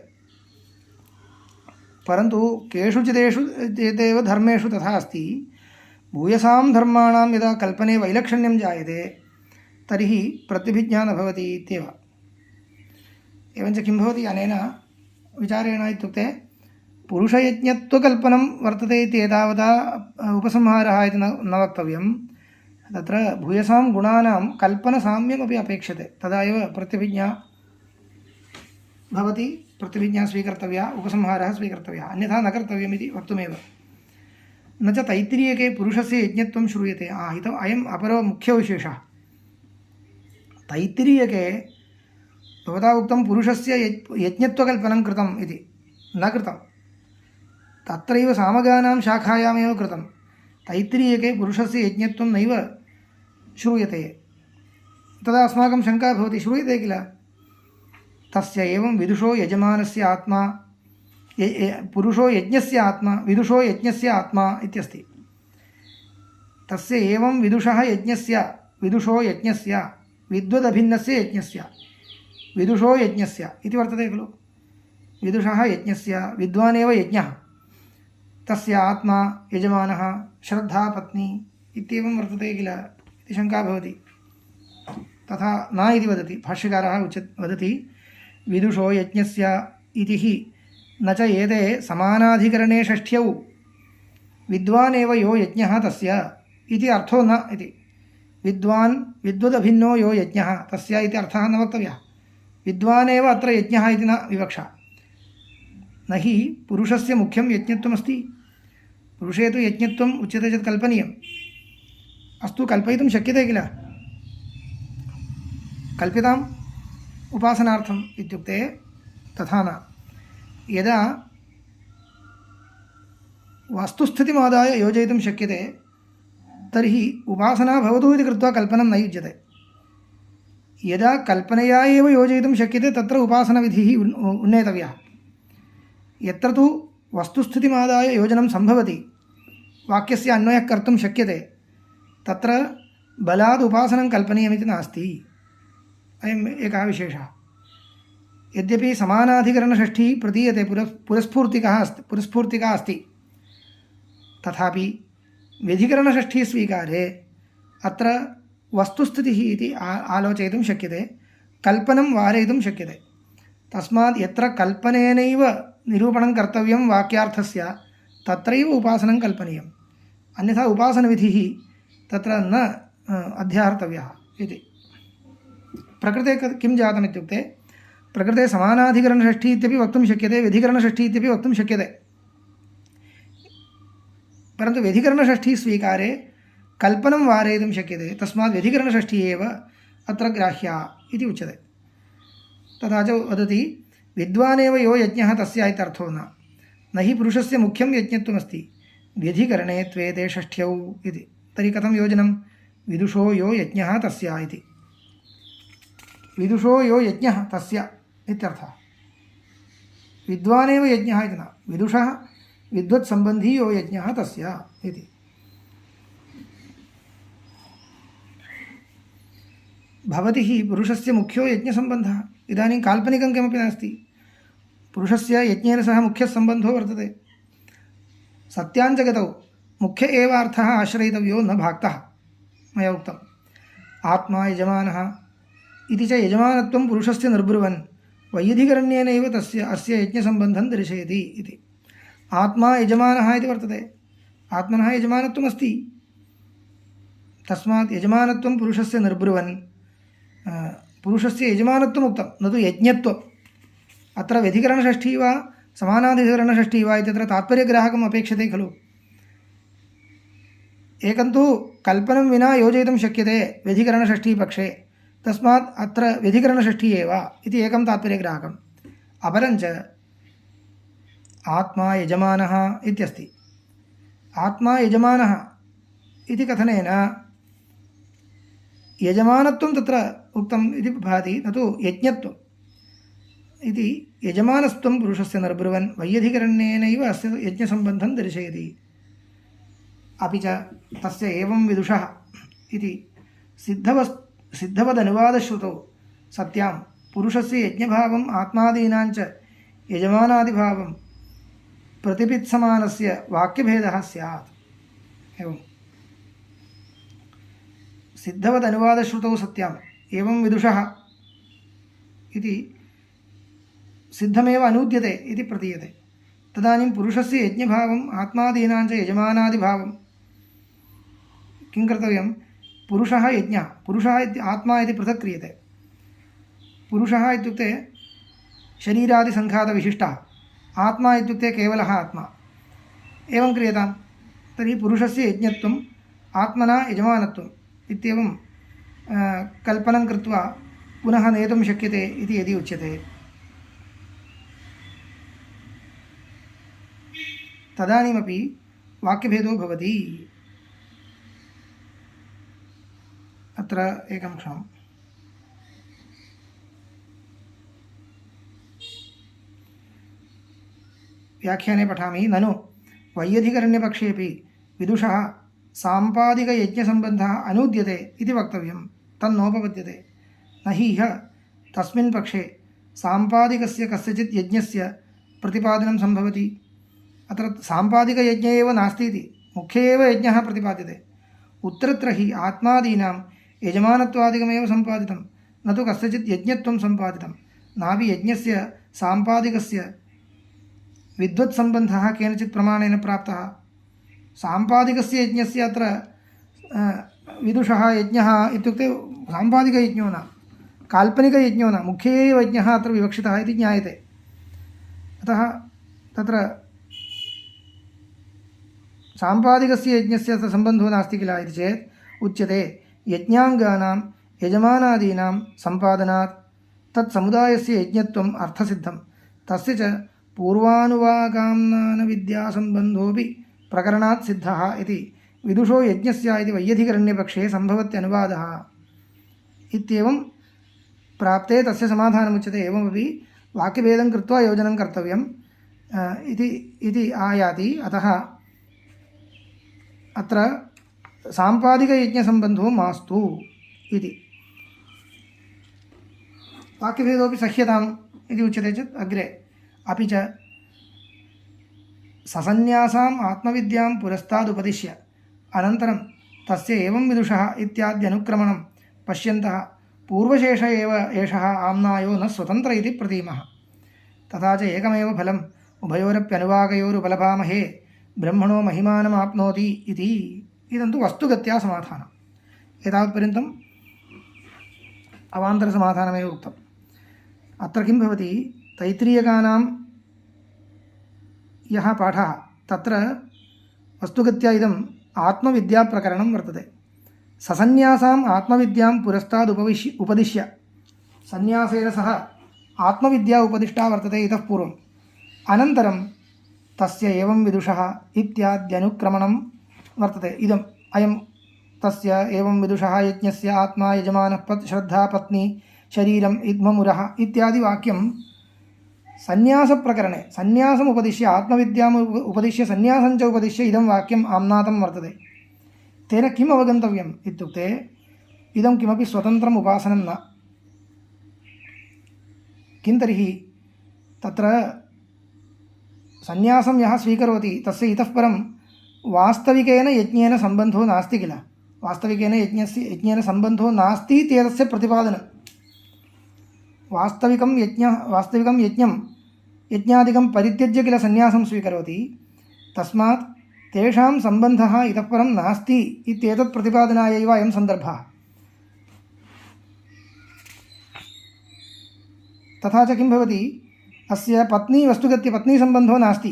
परन्तु केषुचिदेषु एतेव धर्मेषु तथा अस्ति। भूयसां धर्माणां यदा कल्पने वैलक्षण्यं जायते तर्हि प्रत्यभिज्ञा न भवति इत्येव। एवञ्च किं भवति अनेन विचारेण इत्युक्ते पुरुषयज्ञत्वकल्पनं वर्तते इति एतावता उपसंहारः इति न वक्तव्यं। तत्र भूयसां गुणानां कल्पनसाम्यमपि अपेक्षते, तदा एव प्रत्यभिज्ञा भवति। प्रत्यभिज्ञा स्वीकर्तव्या, उपसंहारः स्वीकर्तव्यः, अन्यथा न कर्तव्यमिति वक्तुमेव। न च तैत्तिरीयके पुरुषस्य यज्ञत्वं श्रूयते। अयम् अपरो मुख्यविशेषः। तैत्तिरीयके भवता उक्तं पुरुषस्य यज्ञत्वकल्पनं कृतम् इति न कृतं, तत्रैव सामगानां शाखायामेव कृतं। तैत्तिरीयके पुरुषस्य यज्ञत्वं नैव श्रूयते। तदा अस्माकं शङ्का भवति, श्रूयते किल? तस्य एवं विदुषो यजमानस्य आत्मा पुरुषो यज्ञस्य आत्मा विदुषो यज्ञस्य आत्मा इत्यस्ति। तस्य एवं विदुषः यज्ञस्य विदुषो यज्ञस्य विद्वदभिन्नस्य यज्ञस्य विदुषो यज्ञस्य इति वर्तते खलु। विदुषः यज्ञस्य विद्वानेव यज्ञः तस्य आत्मा यजमानः श्रद्धा पत्नी इत्येवं वर्तते किल इति शङ्का भवति। तथा न इति वदति भाष्यकारः वदति विदुषो यज्ञस्य इति हि न च एते समानाधिकरणे षष्ठ्यौ विद्वान् एव यो यज्ञः तस्य इति अर्थो न इति। विद्वान् विद्वदभिन्नो यो यज्ञः तस्य इति अर्थः न वक्तव्यः। विद्वान् एव अत्र यज्ञः इति न विवक्षा। न हि पुरुषस्य मुख्यं यज्ञत्वमस्ति। पुरुषे तु यज्ञत्वम् उच्यते चेत् कल्पनीयम्। अस्तु कल्पयितुं शक्यते किल, कल्प्यताम् उपासनार्थम् इत्युक्ते तथा न। यदा वस्तुस्थितिमादाय योजयितुं शक्यते तर्हि उपासना भवतु इति कृत्वा कल्पनं न युज्यते। यदा कल्पनया एव योजयितुं शक्यते तत्र उपासनविधिः उन्नेतव्यः। यत्र तु वस्तुस्थितिमादाय योजनं सम्भवति, वाक्यस्य अन्वयः कर्तुं शक्यते, तत्र बलाद् उपासनं कल्पनीयमिति नास्ति। अयम् एकः विशेषः। यद्यपि समानाधिकरणषष्ठी प्रतीयते पुरस्फूर्तिका अस्ति, तथापि व्यधिकरणषष्ठी स्वीकारे अत्र वस्तुस्थितिः इति आलोचयितुं शक्यते, कल्पनं वारयितुं शक्यते। तस्मात् यत्र कल्पनेनैव निरूपणं कर्तव्यं वाक्यार्थस्य तत्रैव उपासनं कल्पनीयम्। अन्यथा उपासनविधिः तत्र न अध्याहर्तव्यः इति। प्रकृते किं जातम् इत्युक्ते प्रकृते समानाधिकरणषष्ठी इत्यपि वक्तुं शक्यते, व्यधिकरणषष्ठी इत्यपि वक्तुं शक्यते। परन्तु व्यधिकरणषष्ठी स्वीकारे कल्पनं वारयितुं शक्यते, तस्मात् व्यधिकरणषष्ठी एव अत्र ग्राह्या इति उच्यते। तथा च वदति विद्वानेव यो यज्ञः तस्य इत्यर्थो न। न हि पुरुषस्य मुख्यं यज्ञत्वमस्ति, व्यधिकरणे त्वेते षष्ठ्यौ इति। तर्हि कथं योजनं? विदुषो यो यज्ञः तस्य इति। विदुषो यो यज्ञः तस्य इत्यर्थः। विद्वानेव यज्ञः इति न, विदुषः विद्वत्सम्बन्धी यो यज्ञः तस्य इति। भवति हि पुरुषस्य मुख्यो यज्ञसम्बन्धः। इदानीं काल्पनिकं किमपि नास्ति, पुरुषस्य यज्ञेन सह मुख्यः सम्बन्धो वर्तते। सत्याञ्च गतौ मुख्य एव अर्थः आश्रयितव्यो न भाक्तः। मया उक्तम् आत्मा यजमानः इति च यजमानत्वं पुरुषस्य निर्ब्रुवन् वैयधिकरण्येनैव तस्य अस्य यज्ञसम्बन्धं दर्शयति इति। आत्मा यजमानः इति वर्तते, आत्मनः यजमानत्वमस्ति, तस्मात् यजमानत्वं पुरुषस्य निर्ब्रुवन् पुरुषस्य यजमानत्वम् उक्तं, न तु यज्ञत्वम्। अत्र व्यधिकरणषष्ठी वा समानाधिकरणषष्ठी वा इत्यत्र तात्पर्यग्राहकम् अपेक्षते खलु। एकं तु कल्पनं विना योजयितुं शक्यते व्यधिकरणषष्ठीपक्षे, तस्मात् अत्र व्यधिकरणषष्ठी एव इति एकं तात्पर्यग्राहकम्। अपरञ्च आत्मा यजमानः इत्यस्ति। आत्मा यजमानः इति कथनेन यजमानत्वं तत्र उक्तम् इति भाति, न तु यज्ञत्वम् इति। यजमानस्त्वं पुरुषस्य निर्ब्रुवन् वैयधिकरण्येनैव अस्य यज्ञसम्बन्धं दर्शयति। अपि च तस्य एवं विदुषः इति सिद्धवदनुवादश्रुतौ सत्यां पुरुषस्य यज्ञभावम् आत्मादीनाञ्च यजमानादिभावं प्रतिपित्समानस्य वाक्यभेदः स्यात्। एवं सिद्धवदनुवादश्रुतौ सत्याम् एवं विदुषः इति सिद्धमेव अनूद्यते इति प्रतीयते। तदानीं पुरुषस्य यज्ञभावम् आत्मादीनाञ्च यजमानादिभावं किं कर्तव्यं? पुरुषः यज्ञः, पुरुषः इति आत्मा इति पृथक् क्रियते। पुरुषः इत्युक्ते शरीरादिसङ्घातविशिष्टः, आत्मा इत्युक्ते केवलः आत्मा। एवं क्रियतां तर्हि पुरुषस्य यज्ञत्वम् आत्मना यजमानत्वम् इत्येवं कल्पनं कृत्वा पुनः नेतुं शक्यते इति यदि उच्यते, तदानीमपि वाक्यभेदो भवति। अत्र एकं क्षणम्। व्याख्याने पठामि ननु वैयधिकरण्यपक्षेपि विदुषः साम्पादिकयज्ञसम्बन्धः अनूद्यते इति वक्तव्यं तन्नोपपद्यते न हि इह तस्मिन् पक्षे साम्पादिकस्य कस्यचित् यज्ञस्य प्रतिपादनं सम्भवति अत्र साम्पादिकयज्ञ एव नास्ति इति मुख्ये एव यज्ञः प्रतिपाद्यते उत्तरत्र हि आत्मादीनां यजमानत्वादिकमेव सम्पादितं न तु कस्यचित् यज्ञत्वं सम्पादितं नापि यज्ञस्य साम्पादिकस्य विद्वत्सम्बन्धः केनचित् प्रमाणेन प्राप्तः साम्पादिकस्य यज्ञस्य अत्र विदुषः यज्ञः इत्युक्ते साम्पादिकयज्ञो न काल्पनिकयज्ञो न मुख्ये एव यज्ञः अत्र विवक्षितः इति ज्ञायते अतः तत्र साम्पादिकस्य यज्ञस्य सम्बन्धो नास्ति किल इति चेत् उच्यते यज्ञाङ्गानां यजमानादीनां सम्पादनात् तत्समुदायस्य यज्ञत्वम् अर्थसिद्धं तस्य च पूर्वानुवागाम्नानविद्यासम्बन्धोऽपि प्रकरणात् सिद्धः इति विदुषो यज्ञस्य इति वैयधिकरण्यपक्षे सम्भवत्यनुवादः इत्येवं प्राप्ते तस्य समाधानमुच्यते एवमपि वाक्यभेदं कृत्वा योजनं कर्तव्यम् इति आयाति अतः अत्र साम्पादिकयज्ञसम्बन्धो मास्तु इति वाक्यभेदोऽपि सह्यताम् इति उच्यते चेत् अग्रे अपि च ससन्न्यासाम् आत्मविद्यां पुरस्तादुपदिश्य अनन्तरं तस्य एवं विदुषः इत्याद्यनुक्रमणं पश्यन्तः पूर्वशेष एव एषः आम्नायो न स्वतन्त्र इति प्रतीमः तथा च एकमेव फलम् उभयोरप्यनुवागयोरुपलभामहे ब्रह्मणो महिमानमाप्नोति इति इदं तु वस्तुगत्या समाधानम् एतावत्पर्यन्तम् अवान्तरसमाधानमेव उक्तम् अत्र किं भवति तैत्तिरीयकानां यः पाठः तत्र वस्तुगत्या इदम् आत्मविद्याप्रकरणं वर्तते ससन्न्यासाम् आत्मविद्यां उपदिश्य सन्न्यासेन सह आत्मविद्या उपदिष्टा वर्तते इतः पूर्वम् अनन्तरं तस्य एवं विदुषः इत्याद्यनुक्रमणं वर्तते इदम् अयं तस्य एवं विदुषः यज्ञस्य आत्मा यजमानः श्रद्धा पत्नी शरीरम् इद्ममुरः इत्यादि वाक्यं सन्न्यासप्रकरणे सन्न्यासम् उपदिश्य आत्मविद्याम् उपदिश्य सन्न्यासञ्च उपदिश्य इदं वाक्यम् आम्नातं वर्तते तेन किम् अवगन्तव्यम् इत्युक्ते इदं किमपि स्वतन्त्रम् उपासनं न किं तर्हि तत्र सन्न्यासं यः स्वीकरोति तस्य इतः परं वास्तविकेन यज्ञेन सम्बन्धो नास्ति किल वास्तविकेन यज्ञेन सम्बन्धो नास्ति इत्येतस्य प्रतिपादनं वास्तविकं यज्ञादिकं परित्यज्य किल सन्न्यासं स्वीकरोति तस्मात् तेषां सम्बन्धः इतः परं नास्ति इत्येतत् प्रतिपादनाय एव अयं सन्दर्भः तथा च किं भवति अस्य पत्नी वस्तुगत्य पत्नीसम्बन्धो नास्ति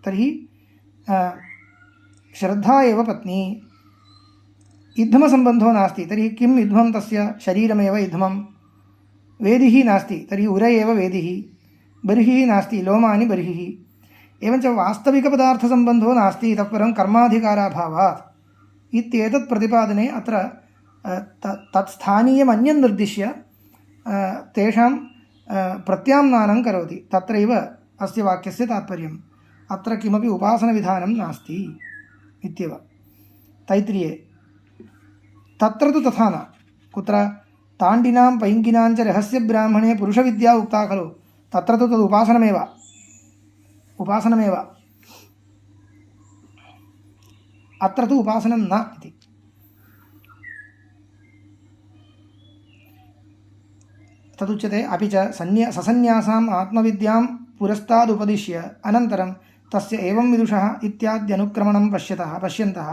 तर्हि श्रद्धा एव पत्नी इद्धमसम्बन्धो नास्ति तर्हि किम् इद्धमं तस्य शरीरमेव इद्धमं वेदिः नास्ति तर्हि उर एव वेदिः बर्हिः नास्ति लोमानि बर्हिः एवञ्च वास्तविकपदार्थसम्बन्धो नास्ति इतः परं कर्माधिकाराभावात् इत्येतत् प्रतिपादने अत्र तत्स्थानीयम् अन्यं निर्दिश्य तेषां प्रत्याम्नानं करोति तत्रैव अस्य वाक्यस्य तात्पर्यम् अत्र किमपि उपासनविधानं नास्ति इत्येव तैत्तिरीये तत्र तु तथा न कुत्र ताण्डिनां पैङ्गिनां च रहस्यब्राह्मणे पुरुषविद्या उक्ता खलु तत्र तु तद् उपासनमेव अत्र तु उपासनं न इति तदुच्यते अपि च ससन्न्यासाम् आत्मविद्यां पुरस्तादुपदिश्य अनन्तरं तस्य एवं विदुषः इत्याद्यनुक्रमणं पश्यन्तः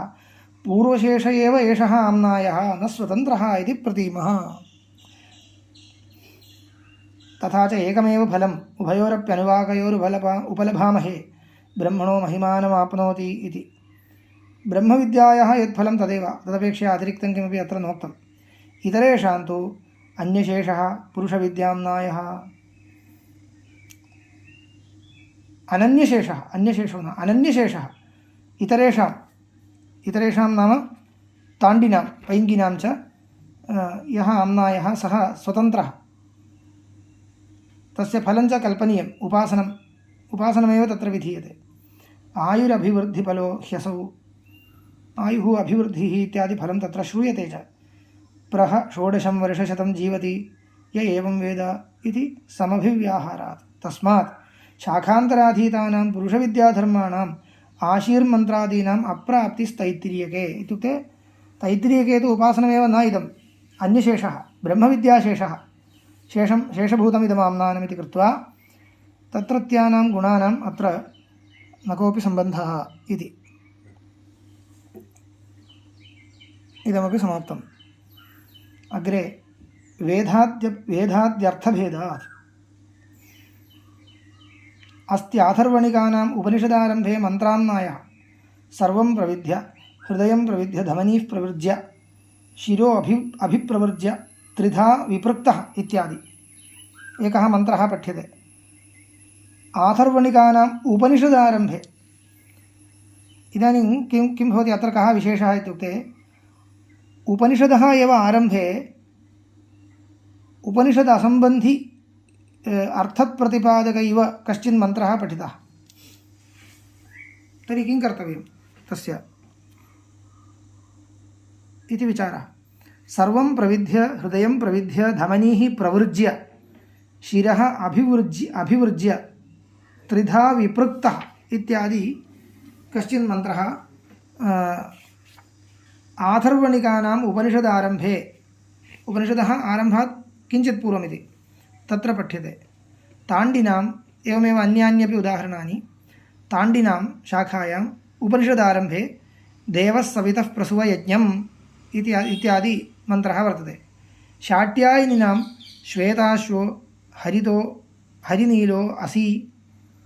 पूर्वशेष एव एषः आम्नायः न स्वतन्त्रः इति प्रतीमः तथा च एकमेव फलम् उभयोरप्यनुवागयोरुपलभामहे ब्रह्मणो महिमानमाप्नोति इति ब्रह्मविद्यायाः यत्फलं तदेव तदपेक्षया अतिरिक्तं किमपि अत्र नोक्तम् इतरेषां तु अन्यशेषः पुरुषविद्याम्नायः अन्यशेषो न अनन्यशेषः इतरेषां नाम ताण्डिनां पैङ्गिनां च यः आम्नायः सः स्वतन्त्रः तस्य फलं च कल्पनीयम् उपासनमेव तत्र विधीयते। आयुरभिवृद्धिफलो ह्यसौ, आयुः अभिवृद्धिः इत्यादि फलं तत्र श्रूयते च। प्रह 16 वर्षशतं जीवति य एवं वेद इति समभिव्याहारात्। तस्मात् शाखान्तराधीतानां पुरुषविद्याधर्माणाम् आशीर्मन्त्रादीनाम् अप्राप्तिस्तैत्तिरीयके इत्युक्ते तैत्तिरीयके तु उपासनमेव न इदम्, अन्यशेषः ब्रह्मविद्याशेषः, शेषभूतमिदमाम्नानमिति कृत्वा तत्रत्यानां गुणानाम् अत्र न कोऽपि सम्बन्धः इति। इदमपि समाप्तम्। अग्रे वेदाद्यर्थभेदात् अस्त्याथर्वणिकानाम् उपनिषदारम्भे मन्त्रान्नायः सर्वं प्रविद्य हृदयं प्रविद्य धमनीः प्रवृज्य शिरो अभिप्रवृज्य त्रिधा विपृक्तः इत्यादि एकः मन्त्रः पठ्यते। आथर्वणिकानाम् उपनिषदारम्भे इदानीं किं भवति, अत्र कः विशेषः इत्युक्ते उपनिषदः एव आरम्भे उपनिषद असम्बन्धि अर्थप्रतिपादक इव कश्चिन् मन्त्रः पठितः। तर्हि किं कर्तव्यं तस्य इति विचारः। सर्वं प्रविद्य हृदयं प्रविद्य धमनीः प्रवृज्य शिरः अभिवृज्य त्रिधा विपृक्तः इत्यादि कश्चिन् मन्त्रः आथर्वणिकानाम् उपनिषदारम्भे, उपनिषदः आरम्भात् किञ्चित् पूर्वमिति तत्र पठ्यते। ताण्डिनाम् एवमेव अन्यान्यपि उदाहरणानि। ताण्डिनां शाखायाम् उपनिषदारम्भे देवः सवितः प्रसूवयज्ञम् इत्यादि मन्त्रः वर्तते। शाट्यायनिनां श्वेताश्वो हरितो हरिनीलो असि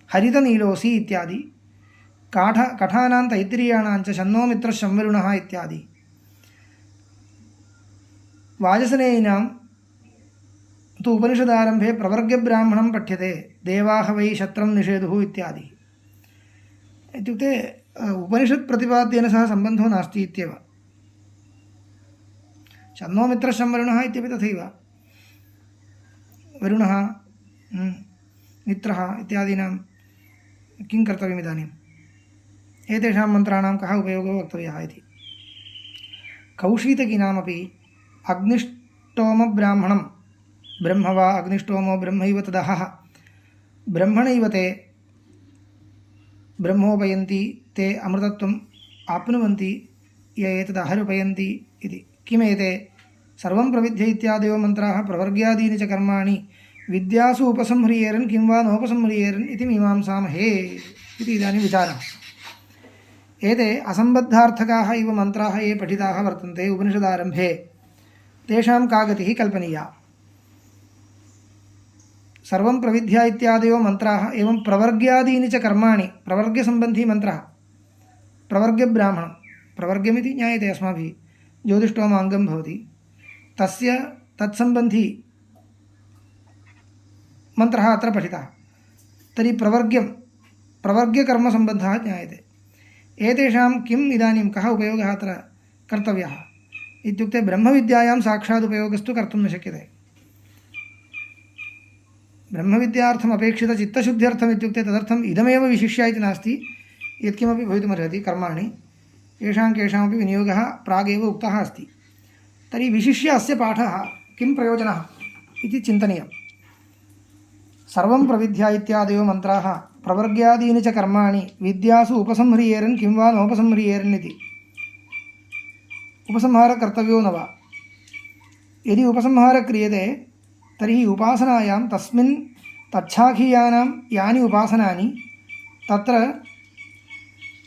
हरितनीलोऽसि इत्यादि। कठानां तैत्तिरीयाणां च शन्नो मित्रः शंवरुणः इत्यादि। वाजसनेयिनां तु उपनिषदारम्भे प्रवर्ग्यब्राह्मणं पठ्यते। देवाः वै शत्रं निषेधुः इत्यादि। इत्युक्ते उपनिषत्प्रतिपाद्येन सह सम्बन्धो नास्ति इत्येव। शन्नो मित्रः शंवरुणः इत्यपि तथैव। वरुणः मित्रः इत्यादीनां किं कर्तव्यम् इदानीम्? एतेषां मन्त्राणां कः उपयोगो वक्तव्यः इति। कौशीतकीनामपि अग्निष्टोमब्राह्मणं ब्रह्म वा अग्निष्टोमो ब्रह्मैव तदहः ब्रह्मणैव ते ब्रह्मोपयन्ति ते अमृतत्वम् आप्नुवन्ति य एतदहरुपयन्ति इति। किमेते सर्वं प्रविद्य इत्यादयो मन्त्राः प्रवर्ग्यादीनि च कर्माणि विद्यासु उपसंह्रियेरन् किं वा नोपसंह्रियेरन् इति मीमांसामहे इति इदानीं विचारः। एते असम्बद्धार्थकाः इव मन्त्राः ये पठिताः वर्तन्ते उपनिषदारम्भे, तेषां का गतिः कल्पनीया। सर्वं प्रविद्या इत्यादयो मन्त्राः एवं प्रवर्ग्यादीनि च कर्माणि, प्रवर्ग्यसम्बन्धी मन्त्रः, प्रवर्ग्यब्राह्मणं, प्रवर्ग्यमिति ज्ञायते अस्माभिः, ज्योतिष्टोमाङ्गं भवति, तस्य तत्सम्बन्धी मन्त्रः अत्र पठितः। तर्हि प्रवर्ग्यकर्मसम्बन्धः ज्ञायते। एतेषां किम् इदानीं कः उपयोगः अत्र कर्तव्यः इत्युक्ते ब्रह्मविद्यायां साक्षात् उपयोगस्तु कर्तुं न शक्यते। ब्रह्मविद्यार्थम् अपेक्षितचित्तशुद्ध्यर्थम् इत्युक्ते तदर्थम् इदमेव विशिष्य इति नास्ति, यत्किमपि भवितुमर्हति कर्माणि येषां केषामपि विनियोगः प्रागेव उक्तः अस्ति। तर्हि विशिष्य अस्य पाठः किं प्रयोजनः इति चिन्तनीयम्। सर्वं प्रविद्या इत्यादयो मन्त्राः प्रवर्ग्यादीनि च कर्माणि विद्यासु उपसंह्रियेरन् किं वा नोपसंह्रियेरन् इति। उपसंहारः कर्तव्यो न वा? यदि उपसंहारः क्रियते तर्हि उपासनायां तस्मिन् तच्छाखीयानां यानि उपासनानि तत्र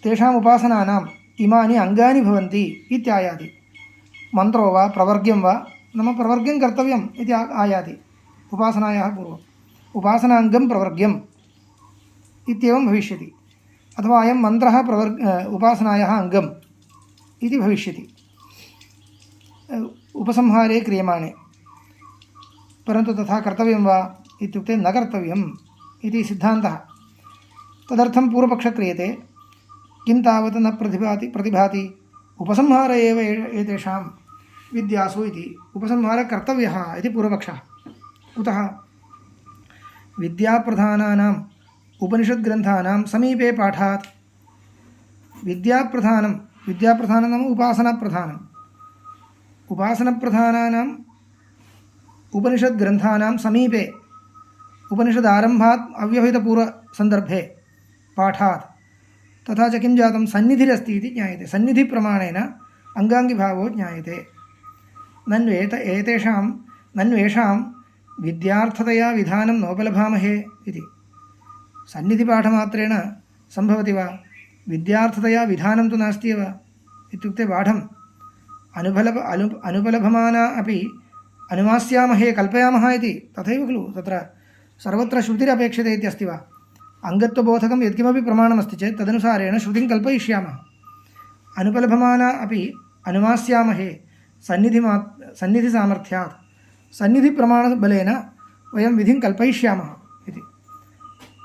तेषाम् उपासनानाम् इमानि अङ्गानि भवन्ति इत्यायाति। मन्त्रो वा प्रवर्ग्यं वा, नाम प्रवर्ग्यं कर्तव्यम् इति आयाति उपासनायाः पूर्वम्। उपासनाङ्गं प्रवर्ग्यम् इत्येवं भविष्यति, अथवा अयं मन्त्रः उपासनायाः अङ्गम् इति भविष्यति उपसंहारे क्रियमाणे। परन्तु तथा कर्तव्यं वा इत्युक्ते न कर्तव्यम् इति सिद्धान्तः। तदर्थं पूर्वपक्षः क्रियते। किं तावत् न प्रतिभाति उपसंहार एव एतेषां विद्यासु इति। उपसंहारः कर्तव्यः इति पूर्वपक्षः। कुतः? विद्याप्रधानानां उपनिषद्ग्रन्थानां समीपे पाठात् विद्याप्रधानं नाम उपासनप्रधानानाम् उपनिषद्ग्रन्थानां समीपे उपनिषदारम्भात् अव्यवहितपूर्वसन्दर्भे पाठात् तथा च किं जातं सन्निधिरस्ति इति ज्ञायते। सन्निधिप्रमाणेन अङ्गाङ्गिभावो ज्ञायते। नन्वेषां विद्यार्थतया विधानं नोपलभामहे इति। सन्निधिपाठमात्रेण सम्भवति वा? विद्यार्थतया विधानं तु नास्ति एव। इत्युक्ते पाठम् अनुपलभमाना अपि अनुमास्यामहे कल्पयामः इति तथैव खलु। तत्र सर्वत्र श्रुतिरपेक्षते इत्यस्ति वा? अङ्गत्वबोधकं यत्किमपि प्रमाणमस्ति चेत् तदनुसारेण श्रुतिं कल्पयिष्यामः। अनुपलभमाना अपि अनुमास्यामहे सन्निधिसामर्थ्यात्। सन्निधिप्रमाणबलेन वयं विधिं कल्पयिष्यामः इति।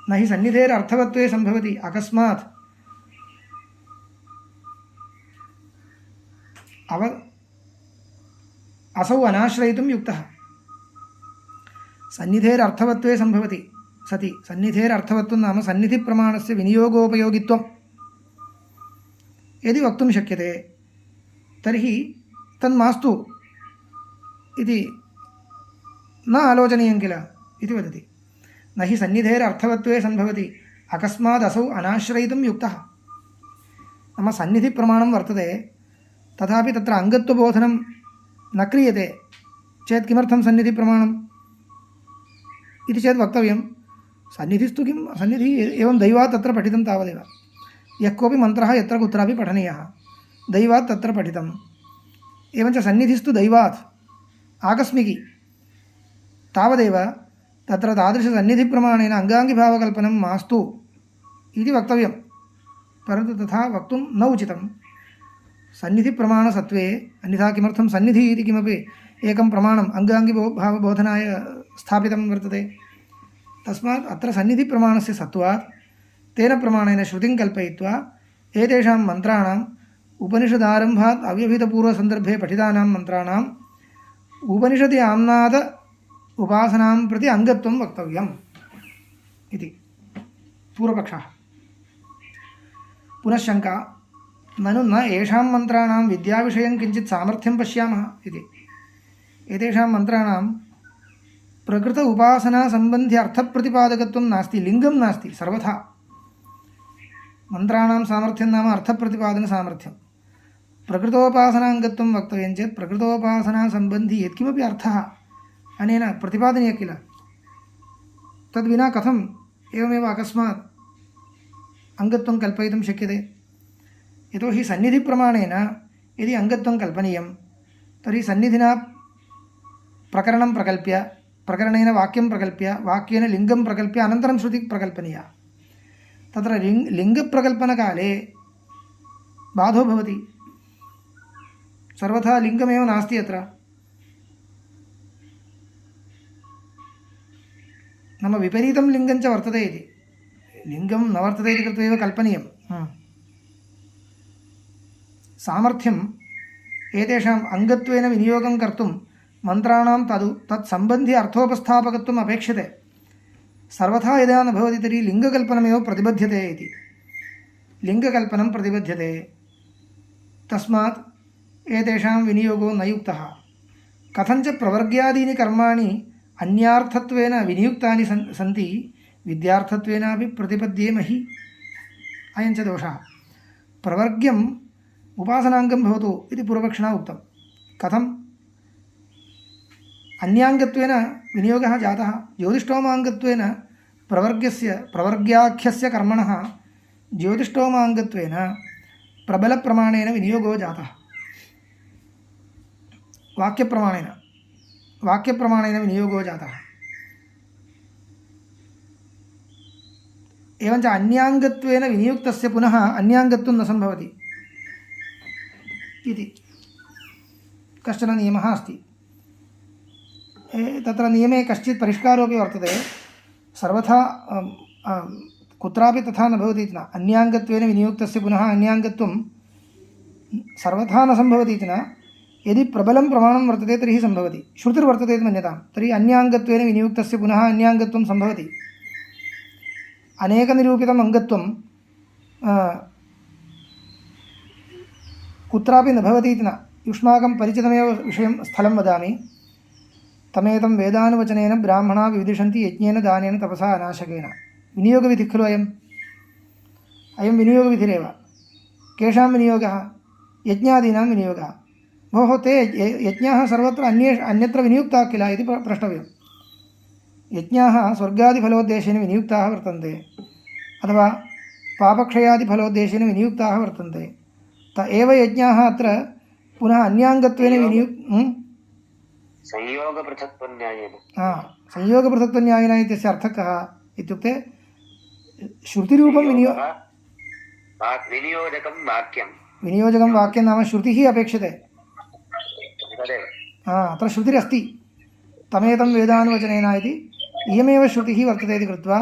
न हि सन्निधेरर्थवत्वे सम्भवति अकस्मात् असौ अनाश्रयितुं युक्तः। सन्निधेरर्थवत्वे सम्भवति सति सन्निधेरर्थवत्वं नाम सन्निधिप्रमाणस्य विनियोगोपयोगित्वं यदि वक्तुं शक्यते तर्हि तन्मास्तु इति न आलोचनीयं किल इति वदति। न हि सन्निधेरर्थवत्वे सम्भवति अकस्मात् असौ अनाश्रयितुं युक्तः। नाम सन्निधिप्रमाणं वर्तते तथापि तत्र अङ्गत्वबोधनं न क्रियते चेत् किमर्थं सन्निधिप्रमाणम् इति चेत् वक्तव्यं। सन्निधिस्तु किं सन्निधिः एवं दैवात् तत्र पठितं तावदेव। यः कोऽपि मन्त्रः यत्र कुत्रापि पठनीयः दैवात् तत्र पठितम्। एवञ्च सन्निधिस्तु दैवात् आकस्मिकी तावदेव। तत्र तादृशसन्निधिप्रमाणेन अङ्गाङ्गिभावकल्पनं मास्तु इति वक्तव्यं। परन्तु तथा वक्तुं न उचितं। सन्निधिप्रमाणसत्त्वे अन्यथा किमर्थं सन्निधिः इति किमपि एकं प्रमाणम् अङ्गाङ्गिभावबोधनाय स्थापितं वर्तते। तस्मात् अत्र सन्निधिप्रमाणस्य सत्त्वात् तेन प्रमाणेन श्रुतिं कल्पयित्वा एतेषां मन्त्राणाम् उपनिषदारम्भात् अव्यवहितपूर्वसन्दर्भे पठितानां मन्त्राणाम् उपनिषदि आम्नाद उपासनां प्रति अङ्गत्वं वक्तव्यम् इति पूर्वपक्षः। पुनः शङ्का ननु न येषां मन्त्राणां विद्याविषयं किञ्चित् सामर्थ्यं पश्यामः इति। एतेषां मन्त्राणां प्रकृत उपासनासम्बन्धि अर्थप्रतिपादकत्वं नास्ति, लिङ्गं नास्ति सर्वथा। मन्त्राणां सामर्थ्यं नाम अर्थप्रतिपादनसामर्थ्यं। प्रकृतोपासनाङ्गत्वं वक्तव्यं चेत् प्रकृतोपासनासम्बन्धि यत्किमपि अर्थः अनेन प्रतिपादनीयः किल। तद्विना कथम् एवमेव अकस्मात् अङ्गत्वं कल्पयितुं शक्यते। यतोहि सन्निधिप्रमाणेन यदि अङ्गत्वं कल्पनीयं तर्हि सन्निधिना प्रकरणं प्रकल्प्य प्रकरणेन वाक्यं प्रकल्प्य वाक्येन लिङ्गं प्रकल्प्य अनन्तरं श्रुतिः प्रकल्पनीया। तत्र लिङ्गप्रकल्पनकाले बाधो भवति। सर्वथा लिङ्गमेव नास्ति अत्र। नाम विपरीतं लिङ्गं च वर्तते इति। लिङ्गं न वर्तते इति कृत्वा एव कल्पनीयं। सामर्थ्यम् एतेषाम् अङ्गत्वेन विनियोगं कर्तुं मन्त्राणां तत्सम्बन्धि अर्थोपस्थापकत्वम् अपेक्षते। सर्वथा यदा न भवति तर्हि लिङ्गकल्पनमेव प्रतिबध्यते इति। लिङ्गकल्पनं प्रतिबध्यते। तस्मात् एतेषां विनियोगो न युक्तः। कथञ्च प्रवर्ग्यादीनि कर्माणि अन्यार्थत्वेन विनियुक्तानि सन्ति विद्यार्थत्वेनापि प्रतिपद्येमहि। अयञ्च दोषः। प्रवर्ग्यम् उपासनाङ्गं भवतु इति पूर्वपक्षिणा उक्तं। कथम्? अन्याङ्गत्वेन विनियोगः जातः। ज्योतिष्ठोमाङ्गत्वेन प्रवर्ग्याख्यस्य कर्मणः ज्योतिष्ठोमाङ्गत्वेन प्रबलप्रमाणेन विनियोगो जातः। वाक्यप्रमाणेन विनियोगो जातः। एवञ्च अन्याङ्गत्वेन विनियुक्तस्य पुनः अन्याङ्गत्वं न सम्भवति इति कश्चन नियमः अस्ति। तत्र नियमे कश्चित् परिष्कारोपि वर्तते। सर्वथा कुत्रापि तथा न भवति इति न। अन्याङ्गत्वेन विनियुक्तस्य पुनः अन्याङ्गत्वं सर्वथा न सम्भवति इति न। यदि प्रबलं प्रमाणं वर्तते तर्हि सम्भवति। श्रुतिर्वर्तते इति मन्यतां तर्हि अन्याङ्गत्वेन विनियुक्तस्य पुनः अन्याङ्गत्वं सम्भवति। अनेकनिरूपितम् अङ्गत्वं कुत्रापि न भवति इति न। युष्माकं परिचितमेव विषयं स्थलं वदामि। तमेतं वेदानुवचनेन ब्राह्मणा विविदिशन्ति यज्ञेन दानेन तपसा अनाशकेन। विनियोगविधिः खलु अयं विनियोगविधिरेव। केषां विनियोगः? यज्ञादीनां विनियोगः। भोः ते यज्ञाः सर्वत्र अन्यत्र विनियुक्ताः किल इति प्रष्टव्यं। यज्ञाः स्वर्गादिफलोद्देशेन विनियुक्ताः वर्तन्ते अथवा पापक्षयादिफलोद्देशेन विनियुक्ताः वर्तन्ते। त एव यज्ञाः अत्र पुनः अन्याङ्गत्वेन संयोगपृथक्त्वन्यायेन इत्यस्य अर्थः कः इत्युक्ते श्रुतिरूपं विनियोजकं वाक्यं नाम श्रुतिः अपेक्षते। अत्र श्रुतिरस्ति तमेतं वेदानुवचनेन इति इयमेव श्रुतिः वर्तते इति कृत्वा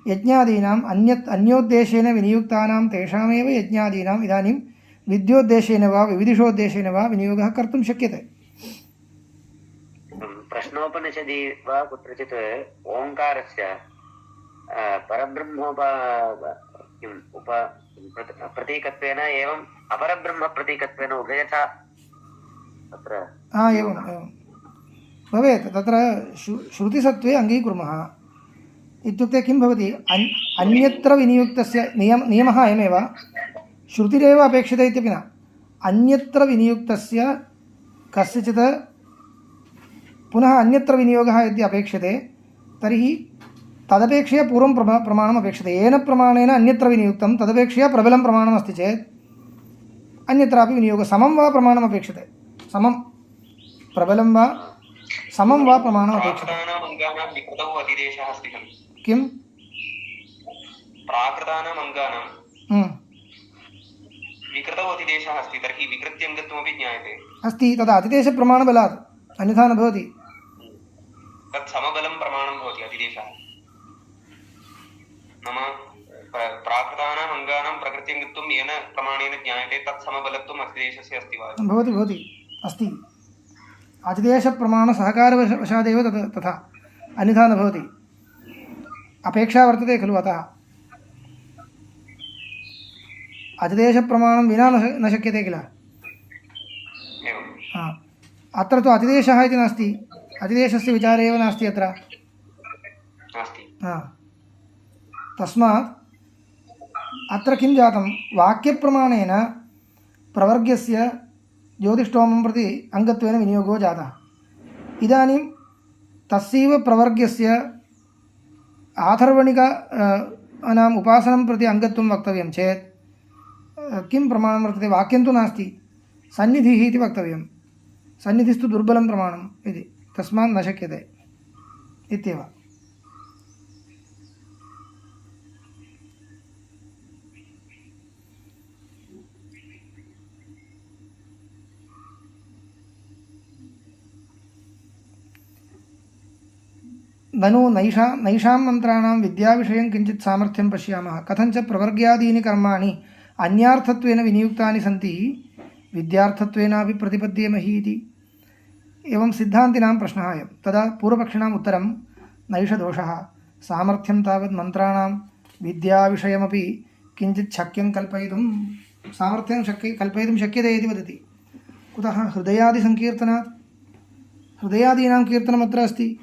यज्ञादीनाम् अन्योद्देशेन विनियुक्तानां तेषामेव यज्ञादीनाम् इदानीं विद्योद्देशेन वा विविदिषोद्देशेन वा विनियोगः कर्तुं शक्यते। प्रश्नोपनिषदि वा कुत्रचित् ओङ्कारस्य प्रतीकत्वेन एवम् अपरब्रह्मप्रतीकत्वेन उभयथा तत्र एवं भवेत्। तत्र श्रुतिसत्त्वे अङ्गीकुर्मः इत्युक्ते किं भवति? अन्यत्र विनियुक्तस्य नियमः अयमेव। श्रुतिरेव अपेक्षते इत्यपि न, अन्यत्र विनियुक्तस्य कस्यचित् पुनः अन्यत्र विनियोगः यदि अपेक्षते तर्हि तदपेक्षया पूर्वं प्रमाणम् अपेक्षते। येन प्रमाणेन अन्यत्र विनियुक्तं तदपेक्षया प्रबलं प्रमाणमस्ति चेत् अन्यत्रापि विनियोगः समं वा प्रमाणम् अपेक्षते। समं प्रबलं वा समं वा प्रमाणम् अपेक्षते। किं प्राकृतानाम् अङ्गानां विकृतौ अतिदेशः अस्ति, तर्हि विकृत्यङ्गत्वमपि ज्ञायते अस्ति। तदा अतिदेशप्रमाणबलात् अन्यथा न भवति। तत् समबलं प्रमाणं भवति अतिदेशः। नाम प्राकृतानाम् अङ्गानां प्रकृत्यङ्गत्वं येन प्रमाणेन ज्ञायते तत् समबलत्वम् अतिदेशस्य अस्ति वा? भवति अस्ति। अतिदेशप्रमाणसहकारवशादेव तथा, अन्यथा न भवति। अपेक्षा वर्तते खलु। अतः अतिदेशप्रमाणं विना न शक्यते किल। अत्र तु अतिदेशः इति नास्ति, अतिदेशस्य विचारे एव नास्ति अत्र। तस्मात् अत्र किं जातं? वाक्यप्रमाणेन प्रवर्ग्यस्य ज्योतिष्टोमं प्रति अङ्गत्वेन विनियोगो जातः। इदानीं तस्यैव प्रवर्ग्यस्य आथर्वणिकानाम् उपासनं प्रति अङ्गत्वं वक्तव्यं चेत् किं प्रमाणं वर्तते? वाक्यं तु नास्ति, सन्निधिः इति वक्तव्यं। सन्निधिस्तु दुर्बलं प्रमाणम् इति, तस्मात् न शक्यते इत्येव। ननु नैषां मन्त्राणां विद्याविषयं किञ्चित् सामर्थ्यं पश्यामः। कथञ्च प्रवर्ग्यादीनि कर्माणि अन्यार्थत्वेन विनियुक्तानि सन्ति विद्यार्थत्वेनापि प्रतिपद्येमहि इति। एवं सिद्धान्तिनां प्रश्नः अयं। तदा पूर्वपक्षिणाम् उत्तरं नैषदोषः, सामर्थ्यं तावत् मन्त्राणां विद्याविषयमपि किञ्चित् शक्यं कल्पयितुं सामर्थ्यं कल्पयितुं शक्यते इति वदति। कुतः? हृदयादिसङ्कीर्तनात्। हृदयादीनां कीर्तनमत्र अस्ति।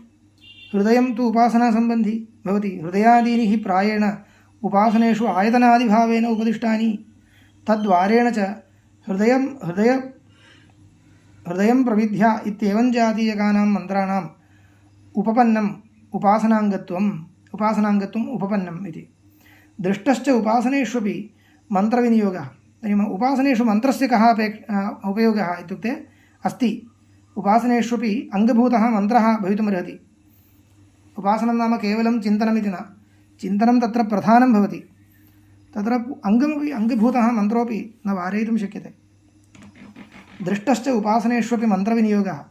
हृदयं तु उपासनासम्बन्धी भवति। हृदयादीनि हि प्रायेण उपासनेषु आयतनादिभावेन उपदिष्टानि। तद्वारेण च हृदयं प्रविद्या इत्येवं जातीयकानां मन्त्राणाम् उपासनाङ्गत्वम् उपपन्नम् इति। दृष्टश्च उपासनेष्वपि मन्त्रविनियोगः। उपासनेषु मन्त्रस्य कः उपयोगः इत्युक्ते अस्ति। उपासनेष्वपि अङ्गभूतः मन्त्रः भवितुमर्हति। उपासनं नाम केवलं चिन्तनमिति न, चिन्तनं तत्र प्रधानं भवति। तत्र अङ्गमपि अङ्गभूतः मन्त्रोऽपि न वारयितुं शक्यते। दृष्टश्च उपासनेष्वपि मन्त्रविनियोगः।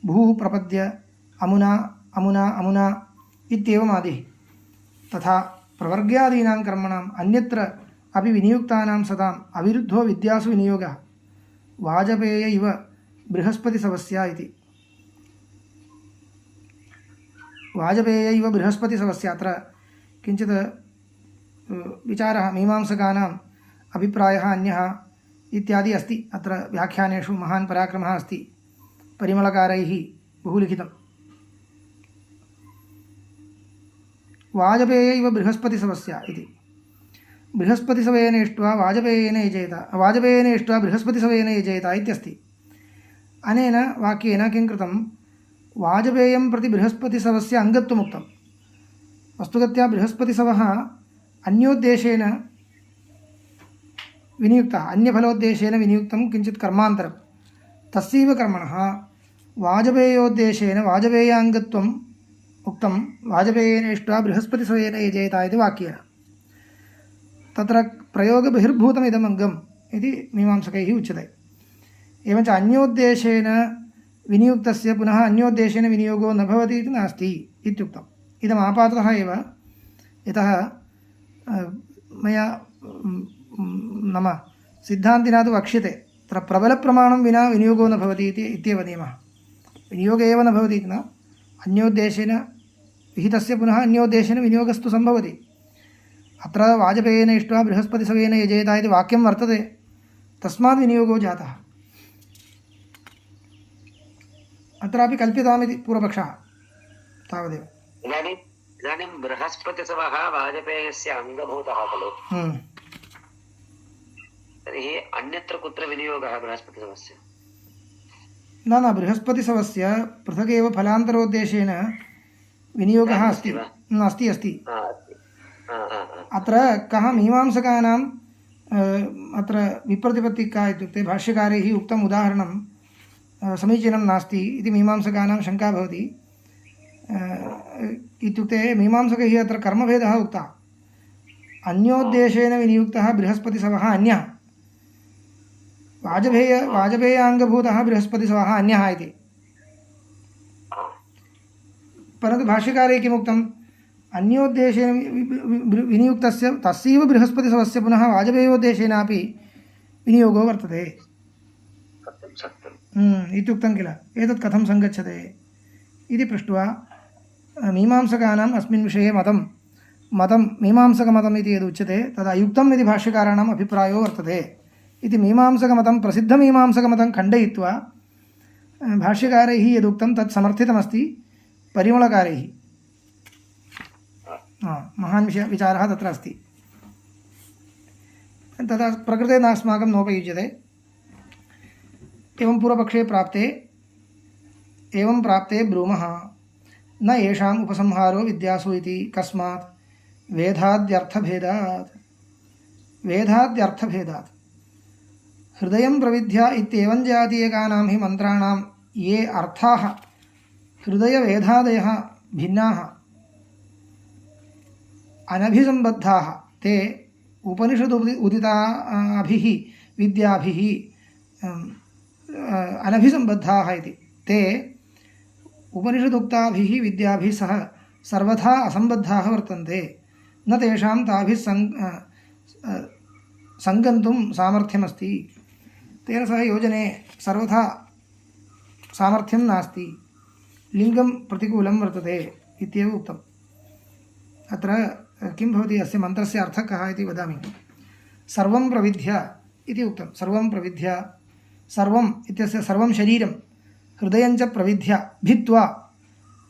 भूः प्रपद्य अमुना अमुना अमुना इत्येवमादिः। तथा प्रवर्ग्यादीनां कर्मणाम् अन्यत्र अपि विनियुक्तानां सदाम् अविरुद्धो विद्यासु विनियोगः। वाजपेय इव बृहस्पतिसवस्या इति। वाजपेय इव बृहस्पतिसवस्या। अत्र किञ्चित् विचारः मीमांसकानाम् अभिप्रायः अन्यः इत्यादि अस्ति। अत्र व्याख्यानेषु महान् पराक्रमः अस्ति, परिमलकारैः बहु लिखितं। वाजपेय इव बृहस्पतिसवस्य इति। बृहस्पतिसवेन इष्ट्वा वाजपेयेन यजेत, वाजपेयेन इष्ट्वा बृहस्पतिसवेन यजेत इत्यस्ति। अनेन वाक्येन किं कृतं, वाजपेयं प्रति बृहस्पतिसवस्य अङ्गत्वमुक्तं। वस्तुगत्या बृहस्पतिसवः अन्योद्देशेन विनियुक्तः, अन्यफलोद्देशेन विनियुक्तं किञ्चित् कर्मान्तरं, तस्यैव कर्मणः वाजपेयोद्देशेन वाजपेयाङ्गत्वम् उक्तं। वाजपेयेन इष्ट्वा बृहस्पतिसवेन यजेत इति वाक्येन। तत्र प्रयोगबहिर्भूतम् अङ्गम् इति मीमांसकैः उच्यते। एवञ्च अन्योद्देशेन विनियुक्तस्य पुनः अन्योद्देशेन विनियोगो न भवति इति नास्ति इत्युक्तम्। इदम् आपाततः एव, यतः मया नाम सिद्धान्तिना तु वक्ष्यते तत्र प्रबलप्रमाणं विना विनियोगो न भवति इत्येव नियमः। विनियोगः एव न भवति इति न, अन्योद्देशेन विहितस्य पुनः अन्योद्देशेन विनियोगस्तु सम्भवति। अत्र वाजपेयेन इष्ट्वा बृहस्पतिसवेन यजेत इति वाक्यं वर्तते, तस्मात् विनियोगो जातः। अत्रापि कल्प्यतामिति पूर्वपक्षः, तावदेव। इदानीं बृहस्पतिसवः वाजपेयस्य अङ्गभूतः खलु, तर्हि अन्यत्र कुत्र विनियोगः बृहस्पतिसवस्य? न बृहस्पतिसवस्य पृथगेव फलान्तरोद्देशेन विनियोगः अस्ति। अस्ति अस्ति अत्र कः मीमांसकानाम् अत्र विप्रतिपत्तिः का इत्युक्ते, भाष्यकारैः उक्तम् उदाहरणं समीचीनं नास्ति इति मीमांसकानां शङ्का भवति। इत्युक्ते मीमांसकैः अत्र कर्मभेदः उक्तः। अन्योद्देशेन विनियुक्तः बृहस्पतिसवः अन्यः, वाजपेयाङ्गभूतः बृहस्पतिसवः अन्यः इति। परन्तु भाष्यकारे किमुक्तम्, अन्योद्देशेन विनियुक्तस्य तस्यैव बृहस्पतिसवस्य पुनः वाजपेयोद्देशेनापि विनियोगो वर्तते इत्युक्तं किल। एतत् कथं सङ्गच्छते इति पृष्ट्वा मीमांसकानाम् अस्मिन् विषये मतं मीमांसकमतम् इति यदुच्यते तदयुक्तम् इति भाष्यकाराणाम् अभिप्रायो वर्तते इति। मीमांसकमतं प्रसिद्धमीमांसकमतं खण्डयित्वा भाष्यकारैः यदुक्तं तत् समर्थितमस्ति परिमलकारैः। महान् विचारः तत्र अस्ति। तदा प्रकृते नास्माकं नोपयुज्यते। एवं पूर्वपक्षे प्राप्ते ब्रूमः न येषाम् उपसंहारो विद्यासु इति। कस्मात्? वेदाद्यर्थभेदात् हृदयं प्रविद्या इत्येवं जातीयकानां हि मन्त्राणां ये अर्थाः हृदयवेदादयः भिन्नाः अनभिसम्बद्धाः ते उपनिषदुदिताभिः विद्याभिः अनभिसम्बद्धाः इति। ते उपनिषदुक्ताभिः विद्याभिः सह सर्वथा असम्बद्धाः वर्तन्ते, न तेषां ताभिः सङ्गन्तुं सामर्थ्यमस्ति। तेन सह योजने सर्वथा सामर्थ्यं नास्ति, लिङ्गं प्रतिकूलं वर्तते इत्येव उक्तम्। अत्र किं भवति, अस्य मन्त्रस्य अर्थः कः इति वदामि। सर्वं प्रविद्य इति उक्तं। सर्वं प्रविद्य, सर्वम् इत्यस्य सर्वं शरीरं, हृदयं च प्रविद्य भित्त्वा,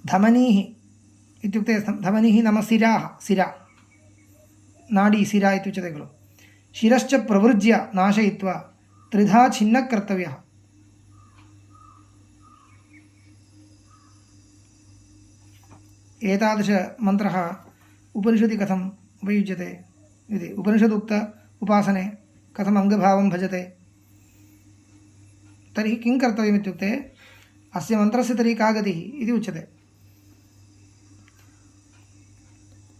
धमनीः इत्युक्ते धमनीः नाम शिराः, शिरा नाडी शिरा इत्युच्यते खलु। शिरश्च प्रवृज्य नाशयित्वा त्रिधा छिन्नः कर्तव्यः। एतादृशमन्त्रः उपनिषदि कथम् उपयुज्यते इति। उपनिषदुक्त उपासने कथम् अङ्गभावं भजते, तर्हि किं कर्तव्यम् इत्युक्ते अस्य मन्त्रस्य तर्हि का गतिः इति उच्यते।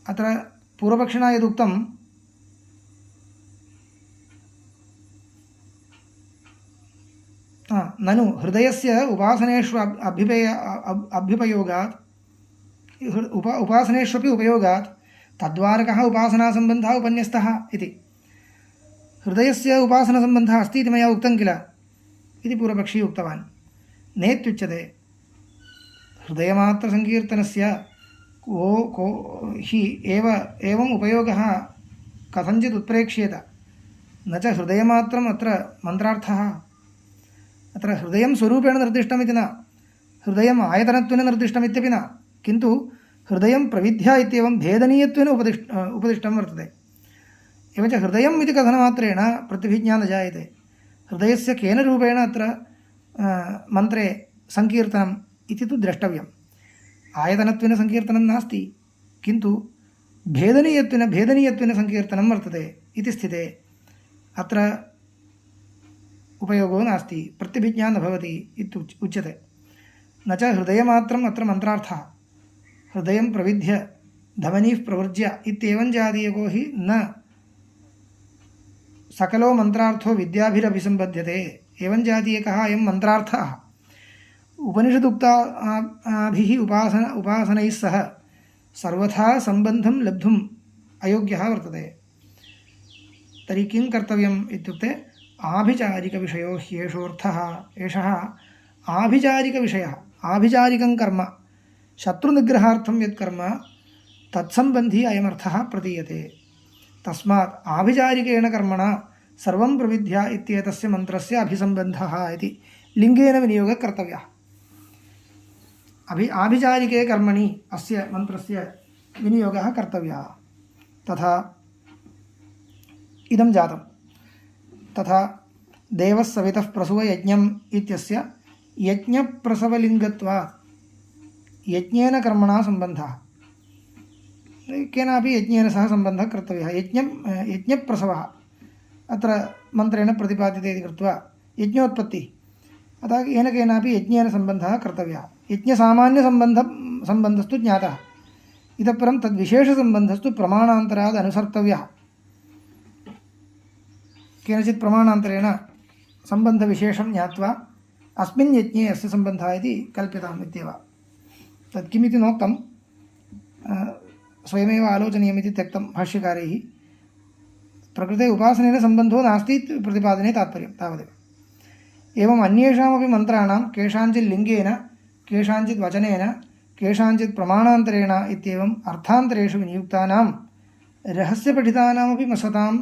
अत्र पूर्वपक्षिणा यदुक्तं ननु हृदयस्य उपासनेषु अभ्युपयोगात् उपासनेष्वपि उपयोगात् तद्वारकः उपासनासम्बन्धः उपन्यस्तः इति। हृदयस्य उपासनासम्बन्धः अस्ति इति मया उक्तं किल इति पूर्वपक्षी उक्तवान्। नेत्युच्यते हृदयमात्रसङ्कीर्तनस्य को हि एवम् उपयोगः कथञ्चित् उत्प्रेक्ष्येत न च हृदयमात्रम् अत्र मन्त्रार्थः अत्र हृदयं स्वरूपेण निर्दिष्टमिति न हृदयम् आयतनत्वेन निर्दिष्टमित्यपि न किन्तु हृदयं प्रविद्या इत्येवं भेदनीयत्वेन उपदिष्टं वर्तते एवञ्च हृदयम् इति कथनमात्रेण प्रतिभिज्ञा न जायते हृदयस्य केन रूपेण अत्र मन्त्रे सङ्कीर्तनम् इति तु द्रष्टव्यम् आयतनत्वेन सङ्कीर्तनं नास्ति किन्तु भेदनीयत्वेन सङ्कीर्तनं वर्तते इति स्थिते अत्र उपयोगो नास्ति प्रतिभिज्ञा न भवति इत्युच्यते न च हृदयमात्रम् अत्र मन्त्रार्थः हृदयं प्रविद्य धमनीः प्रवृज्य इत्येवं जातीयको हि न सकलो मन्त्रार्थो विद्याभिरभिसम्बध्यते एवं जातीयकः अयं मन्त्रार्थः उपनिषदुक्ताभिः उपासनैः सह सर्वथा सम्बन्धं लब्धुम् अयोग्यः वर्तते तर्हि किं कर्तव्यम् इत्युक्ते आभिचारिकविषयो ह्येषोऽर्थः एषः आभिचारिकविषयः आभिचारिकं कर्म शत्रुनिग्रहार्थं यत् कर्म तत्सम्बन्धी अयमर्थः प्रतीयते तस्मात् आभिचारिकेण कर्मणा सर्वं प्रविद्या इत्येतस्य मन्त्रस्य अभिसम्बन्धः इति लिङ्गेन विनियोगः कर्तव्यः आभिचारिके कर्मणि अस्य मन्त्रस्य विनियोगः कर्तव्यः तथा इदं जातं तथा देवः सवितः प्रसूवयज्ञम् इत्यस्य यज्ञप्रसवलिङ्गत्वात् यज्ञेन कर्मणा सम्बन्धः केनापि यज्ञेन सह सम्बन्धः कर्तव्यः यज्ञप्रसवः अत्र मन्त्रेण प्रतिपाद्यते इति कृत्वा यज्ञोत्पत्तिः अतः येन केनापि यज्ञेन सम्बन्धः कर्तव्यः यज्ञसामान्यसम्बन्धस्तु ज्ञातः इतः परं तद्विशेषसम्बन्धस्तु प्रमाणान्तराद् अनुसर्तव्यः केनचित् प्रमाणान्तरेण सम्बन्धविशेषं ज्ञात्वा अस्मिन् यज्ञे अस्य सम्बन्धः इति कल्प्यताम् इत्येव तत् किमिति नोक्तं स्वयमेव आलोचनीयमिति त्यक्तं भाष्यकारैः प्रकृते उपासनेन सम्बन्धो नास्ति प्रतिपादने तात्पर्यं तावदेव एवम् अन्येषामपि मन्त्राणां केषाञ्चित् लिङ्गेन केषाञ्चित् वचनेन केषाञ्चित् प्रमाणान्तरेण इत्येवम् अर्थान्तरेषु विनियुक्तानां रहस्यपठितानामपि मसतां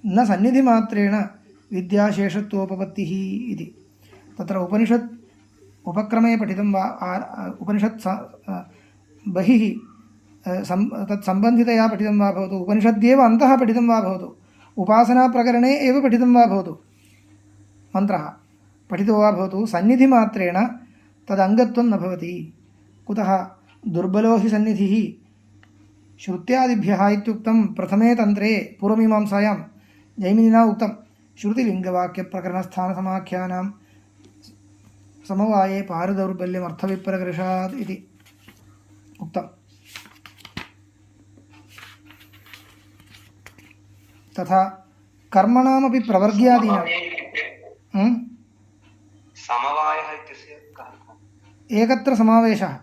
न सन्निधिमात्रेण विद्याशेषत्वोपपत्तिः इति तत्र उपनिषत् उपक्रमे पठितं वा उपनिषत् बहिः तत्सम्बन्धितया पठितं वा भवतु उपनिषद्येव अन्तः पठितं वा भवतु उपासनाप्रकरणे एव पठितं वा भवतु मन्त्रः पठितो वा भवतु सन्निधिमात्रेण तदङ्गत्वं न भवति कुतः दुर्बलो हि सन्निधिः श्रुत्यादिभ्यः इत्युक्तं प्रथमे तन्त्रे पूर्वमीमांसायां जैमिनिना उक्तं श्रुतिलिङ्गवाक्यप्रकरणस्थानसमाख्यानां समवाये पारदौर्बल्यमर्थविप्रकर्षात् इति उक्तं तथा कर्मणामपि प्रवर्ग्यादीनां समवायः इत्यस्य कः एकत्र समावेशः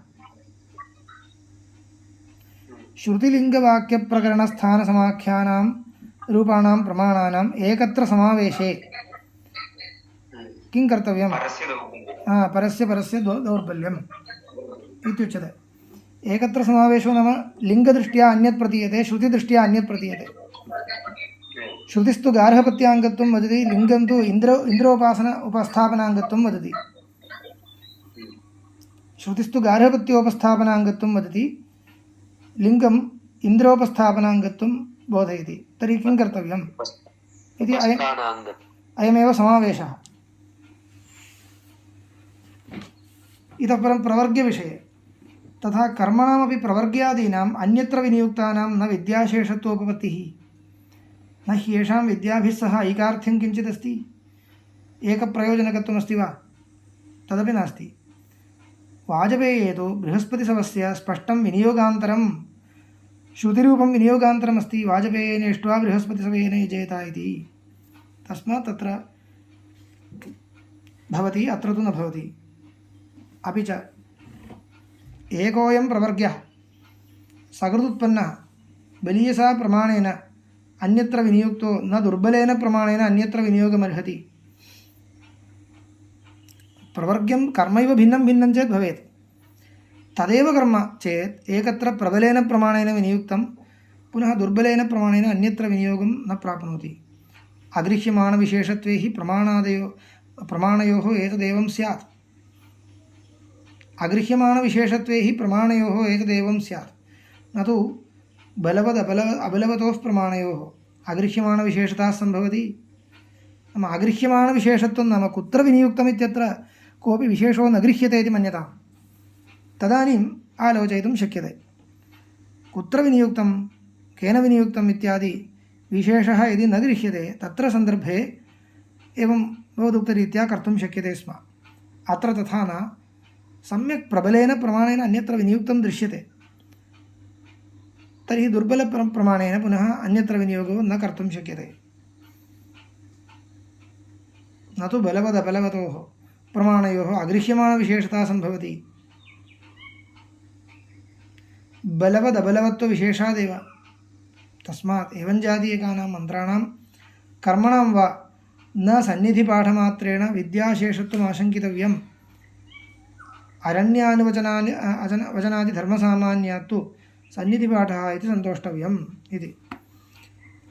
श्रुतिलिङ्गवाक्यप्रकरणस्थानसमाख्यानां रूपाणां प्रमाणानाम् एकत्र समावेशे किं कर्तव्यं परस्य दौर्बल्यम् इत्युच्यते एकत्र समावेशो नाम लिङ्गदृष्ट्या अन्यत् प्रतीयते श्रुतिदृष्ट्या अन्यत् प्रतीयते श्रुतिस्तु गार्हपत्याङ्गत्वं वदति लिङ्गं तु उपस्थापनाङ्गत्वं वदति श्रुतिस्तु गार्हपत्योपस्थापनाङ्गत्वं वदति लिङ्गम् इन्द्रोपस्थापनाङ्गत्वं बोधयति तर्हि किं कर्तव्यम् इति अयमेव समावेशः इतः परं प्रवर्ग्यविषये तथा कर्मणामपि प्रवर्ग्यादीनाम् अन्यत्र विनियुक्तानां न विद्याशेषत्वोपपत्तिः न ह्येषां विद्याभिः सह ऐकार्थ्यं किञ्चिदस्ति एकप्रयोजनकत्वमस्ति वा तदपि नास्ति वाजपेये तु बृहस्पतिसवस्य स्पष्टं विनियोगान्तरं श्रुतिरूपं विनियोगान्तरमस्ति वाजपेयेन इष्ट्वा बृहस्पतिसवेन यजेत इति तस्मात् तत्र भवति अत्र तु न भवति अपि च एकोऽयं प्रवर्ग्यः सकृदुत्पन्नः बलीयसा प्रमाणेन अन्यत्र विनियुक्तो न दुर्बलेन प्रमाणेन अन्यत्र विनियोगमर्हति प्रवर्ग्यं कर्मैव भिन्नं भिन्नं चेत् भवेत् तदेव कर्म चेत् एकत्र प्रबलेन प्रमाणेन विनियुक्तं पुनः दुर्बलेन प्रमाणेन अन्यत्र विनियोगं न प्राप्नोति। अगृह्यमाणविशेषत्वे हि प्रमाणयोः एतदेवं स्यात्। अगृह्यमाणविशेषत्वे हि प्रमाणयोः एतदेवं स्यात्, न तु अबलवतोः प्रमाणयोः अगृह्यमाणविशेषता सम्भवति। नाम अगृह्यमाणविशेषत्वं नाम कुत्र विनियुक्तमित्यत्र कोऽपि विशेषो न गृह्यते इति मन्यताम्। तदानीम् आलोचयितुं शक्यते कुत्र विनियुक्तं, केन विनियुक्तम् इत्यादि विशेषः यदि न गृह्यते तत्र सन्दर्भे एवं भवदुक्तरीत्या कर्तुं शक्यते स्म। अत्र तथा न, सम्यक् प्रबलेन प्रमाणेन अन्यत्र विनियुक्तं दृश्यते, तर्हि दुर्बलप्रमाणेन पुनः अन्यत्र विनियोगो न कर्तुं शक्यते। न तु बलवदबलवतोः प्रमाणयोः अगृह्यमाणविशेषता सम्भवति। बलवदबलवत्वविशेषादेव। तस्मात् एवं जातीयकानां मन्त्राणां कर्मणां वा न सन्निधिपाठमात्रेण विद्याशेषत्वम् आशङ्कितव्यम्। वचनादिधर्मसामान्यात् तु सन्निधिपाठः इति सन्तोष्टव्यम् इति।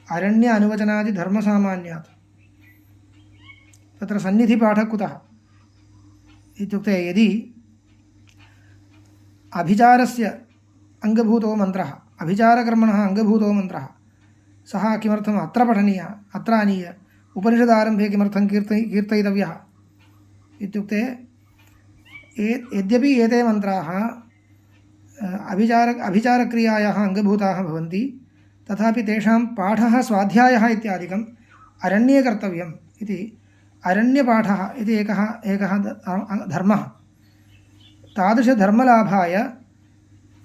अरण्य अनुवचनादिधर्मसामान्यात् तत्र सन्निधिपाठः कुतः इत्युक्ते यदि अभिचारस्य अङ्गभूतो मन्त्रः, अभिचारकर्मणः अङ्गभूतो मन्त्रः, सः किमर्थम् अत्र पठनीयः, अत्र आनीय उपनिषदारम्भे किमर्थं कीर्तयितव्यः इत्युक्ते यद्यपि एते मन्त्राः अभिचारक्रियायाः अङ्गभूताः भवन्ति, तथापि तेषां पाठः स्वाध्यायः इत्यादिकम् अरण्ये कर्तव्यम् इति। अरण्यपाठः इति एकः धर्मः। तादृशधर्मलाभाय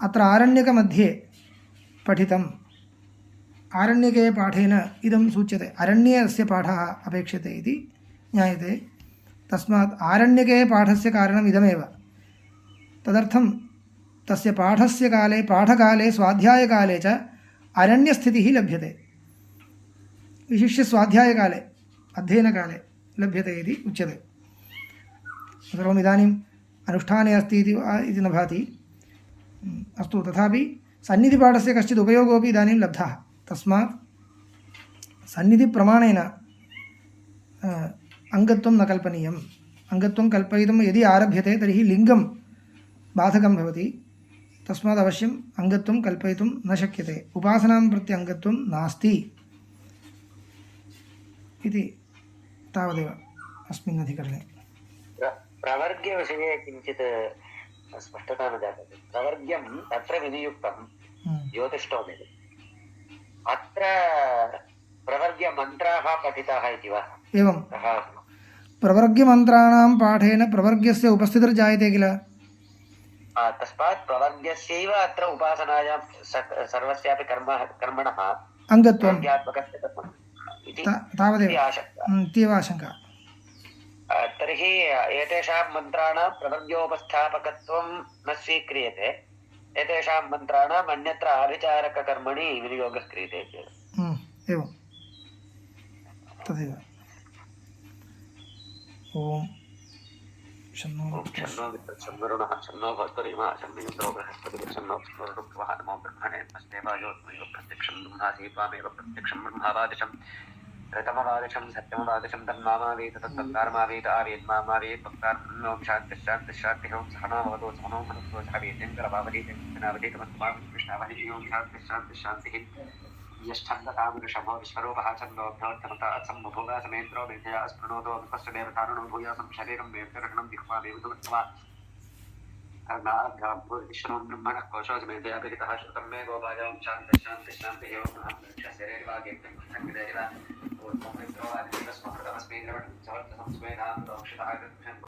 अत्र आरण्यकमध्ये पठितम्। आरण्यके पाठेन इदं सूच्यते, अरण्ये अस्य पाठः अपेक्षते इति ज्ञायते। तस्मात् आरण्यके पाठस्य कारणम् इदमेव। तदर्थं तस्य पाठस्य काले, पाठकाले, स्वाध्यायकाले च अरण्यस्थितिः लभ्यते। विशिष्य स्वाध्यायकाले, अध्ययनकाले लभ्यते इति उच्यते। सर्वम् इदानीम् अनुष्ठाने अस्ति इति न भाति। अस्तु, तथापि सन्निधिपाठस्य कश्चित् उपयोगोऽपि इदानीं लब्धः। तस्मात् सन्निधिप्रमाणेन अङ्गत्वं न कल्पनीयम्। अङ्गत्वं कल्पयितुं यदि आरभ्यते तर्हि लिङ्गं बाधकं भवति। तस्मात् अवश्यम् अङ्गत्वं कल्पयितुं न शक्यते। उपासनां प्रति अङ्गत्वं नास्ति इति तावदेव अस्मिन् अधिकरणे। प्रवर्ग्यविषये किञ्चित् स्पष्टता न जातः। प्रवर्ग्यं तत्र विनियुक्तं ज्योतिष्टोमे। अत्र प्रवर्ग्यमन्त्राः पठिताः इति वा? एवं प्रवर्ग्यमन्त्राणां पाठेन प्रवर्ग्यस्य उपस्थितिर्जायते किल? तस्मात् प्रवर्ग्यस्यैव अत्र उपासनायां सर्वस्यापि कर्मणः अङ्गत्वं तावदेव इत्येव आशङ्का। तर्हि एतेषां मन्त्राणां प्रवर्ग्योपस्थापकत्वं न स्वीक्रियते। एतेषां मन्त्राणाम् अन्यत्र आभिचारककर्मणि विनियोगः क्रियते। एवं तदेव। ओम शन्नो वरुणः शन्नो भवत्वरिमा शन्नो बृहस्पतिः शन्नो वरुणः नमो ब्रह्मणे अस्मेवायोत्मयो प्रत्यक्षं ब्रह्मासि त्वामेव प्रत्यक्षं ब्रह्मावादिशं ऋतमवादिशं सत्यमवादिशं तन्मामावेत तत्तत्कारमावेत आवेद्मामावेत भक्तार्पणों शान्तिः सहनो भवतु सहनो भुनक्तु सह वीर्यङ्करभावधीतमस्माविष्णावहि ओं शान्तिः यष्ठन्दतामृषभो विश्वरूपः छन्दोभ्योत्तमता सम्भोगा समेन्द्रो मेधया स्पृणोतो विपश्च देवतारुणो भूयासं शरीरं वेदकरणं दिक्वा देवदुत्वा कर्णाभ्याभूर्विष्णुं ब्रह्मणः कोशो समेधया विहितः श्रुतं मे गोपायां शान्तिः ओं शरीरवागेभ्यः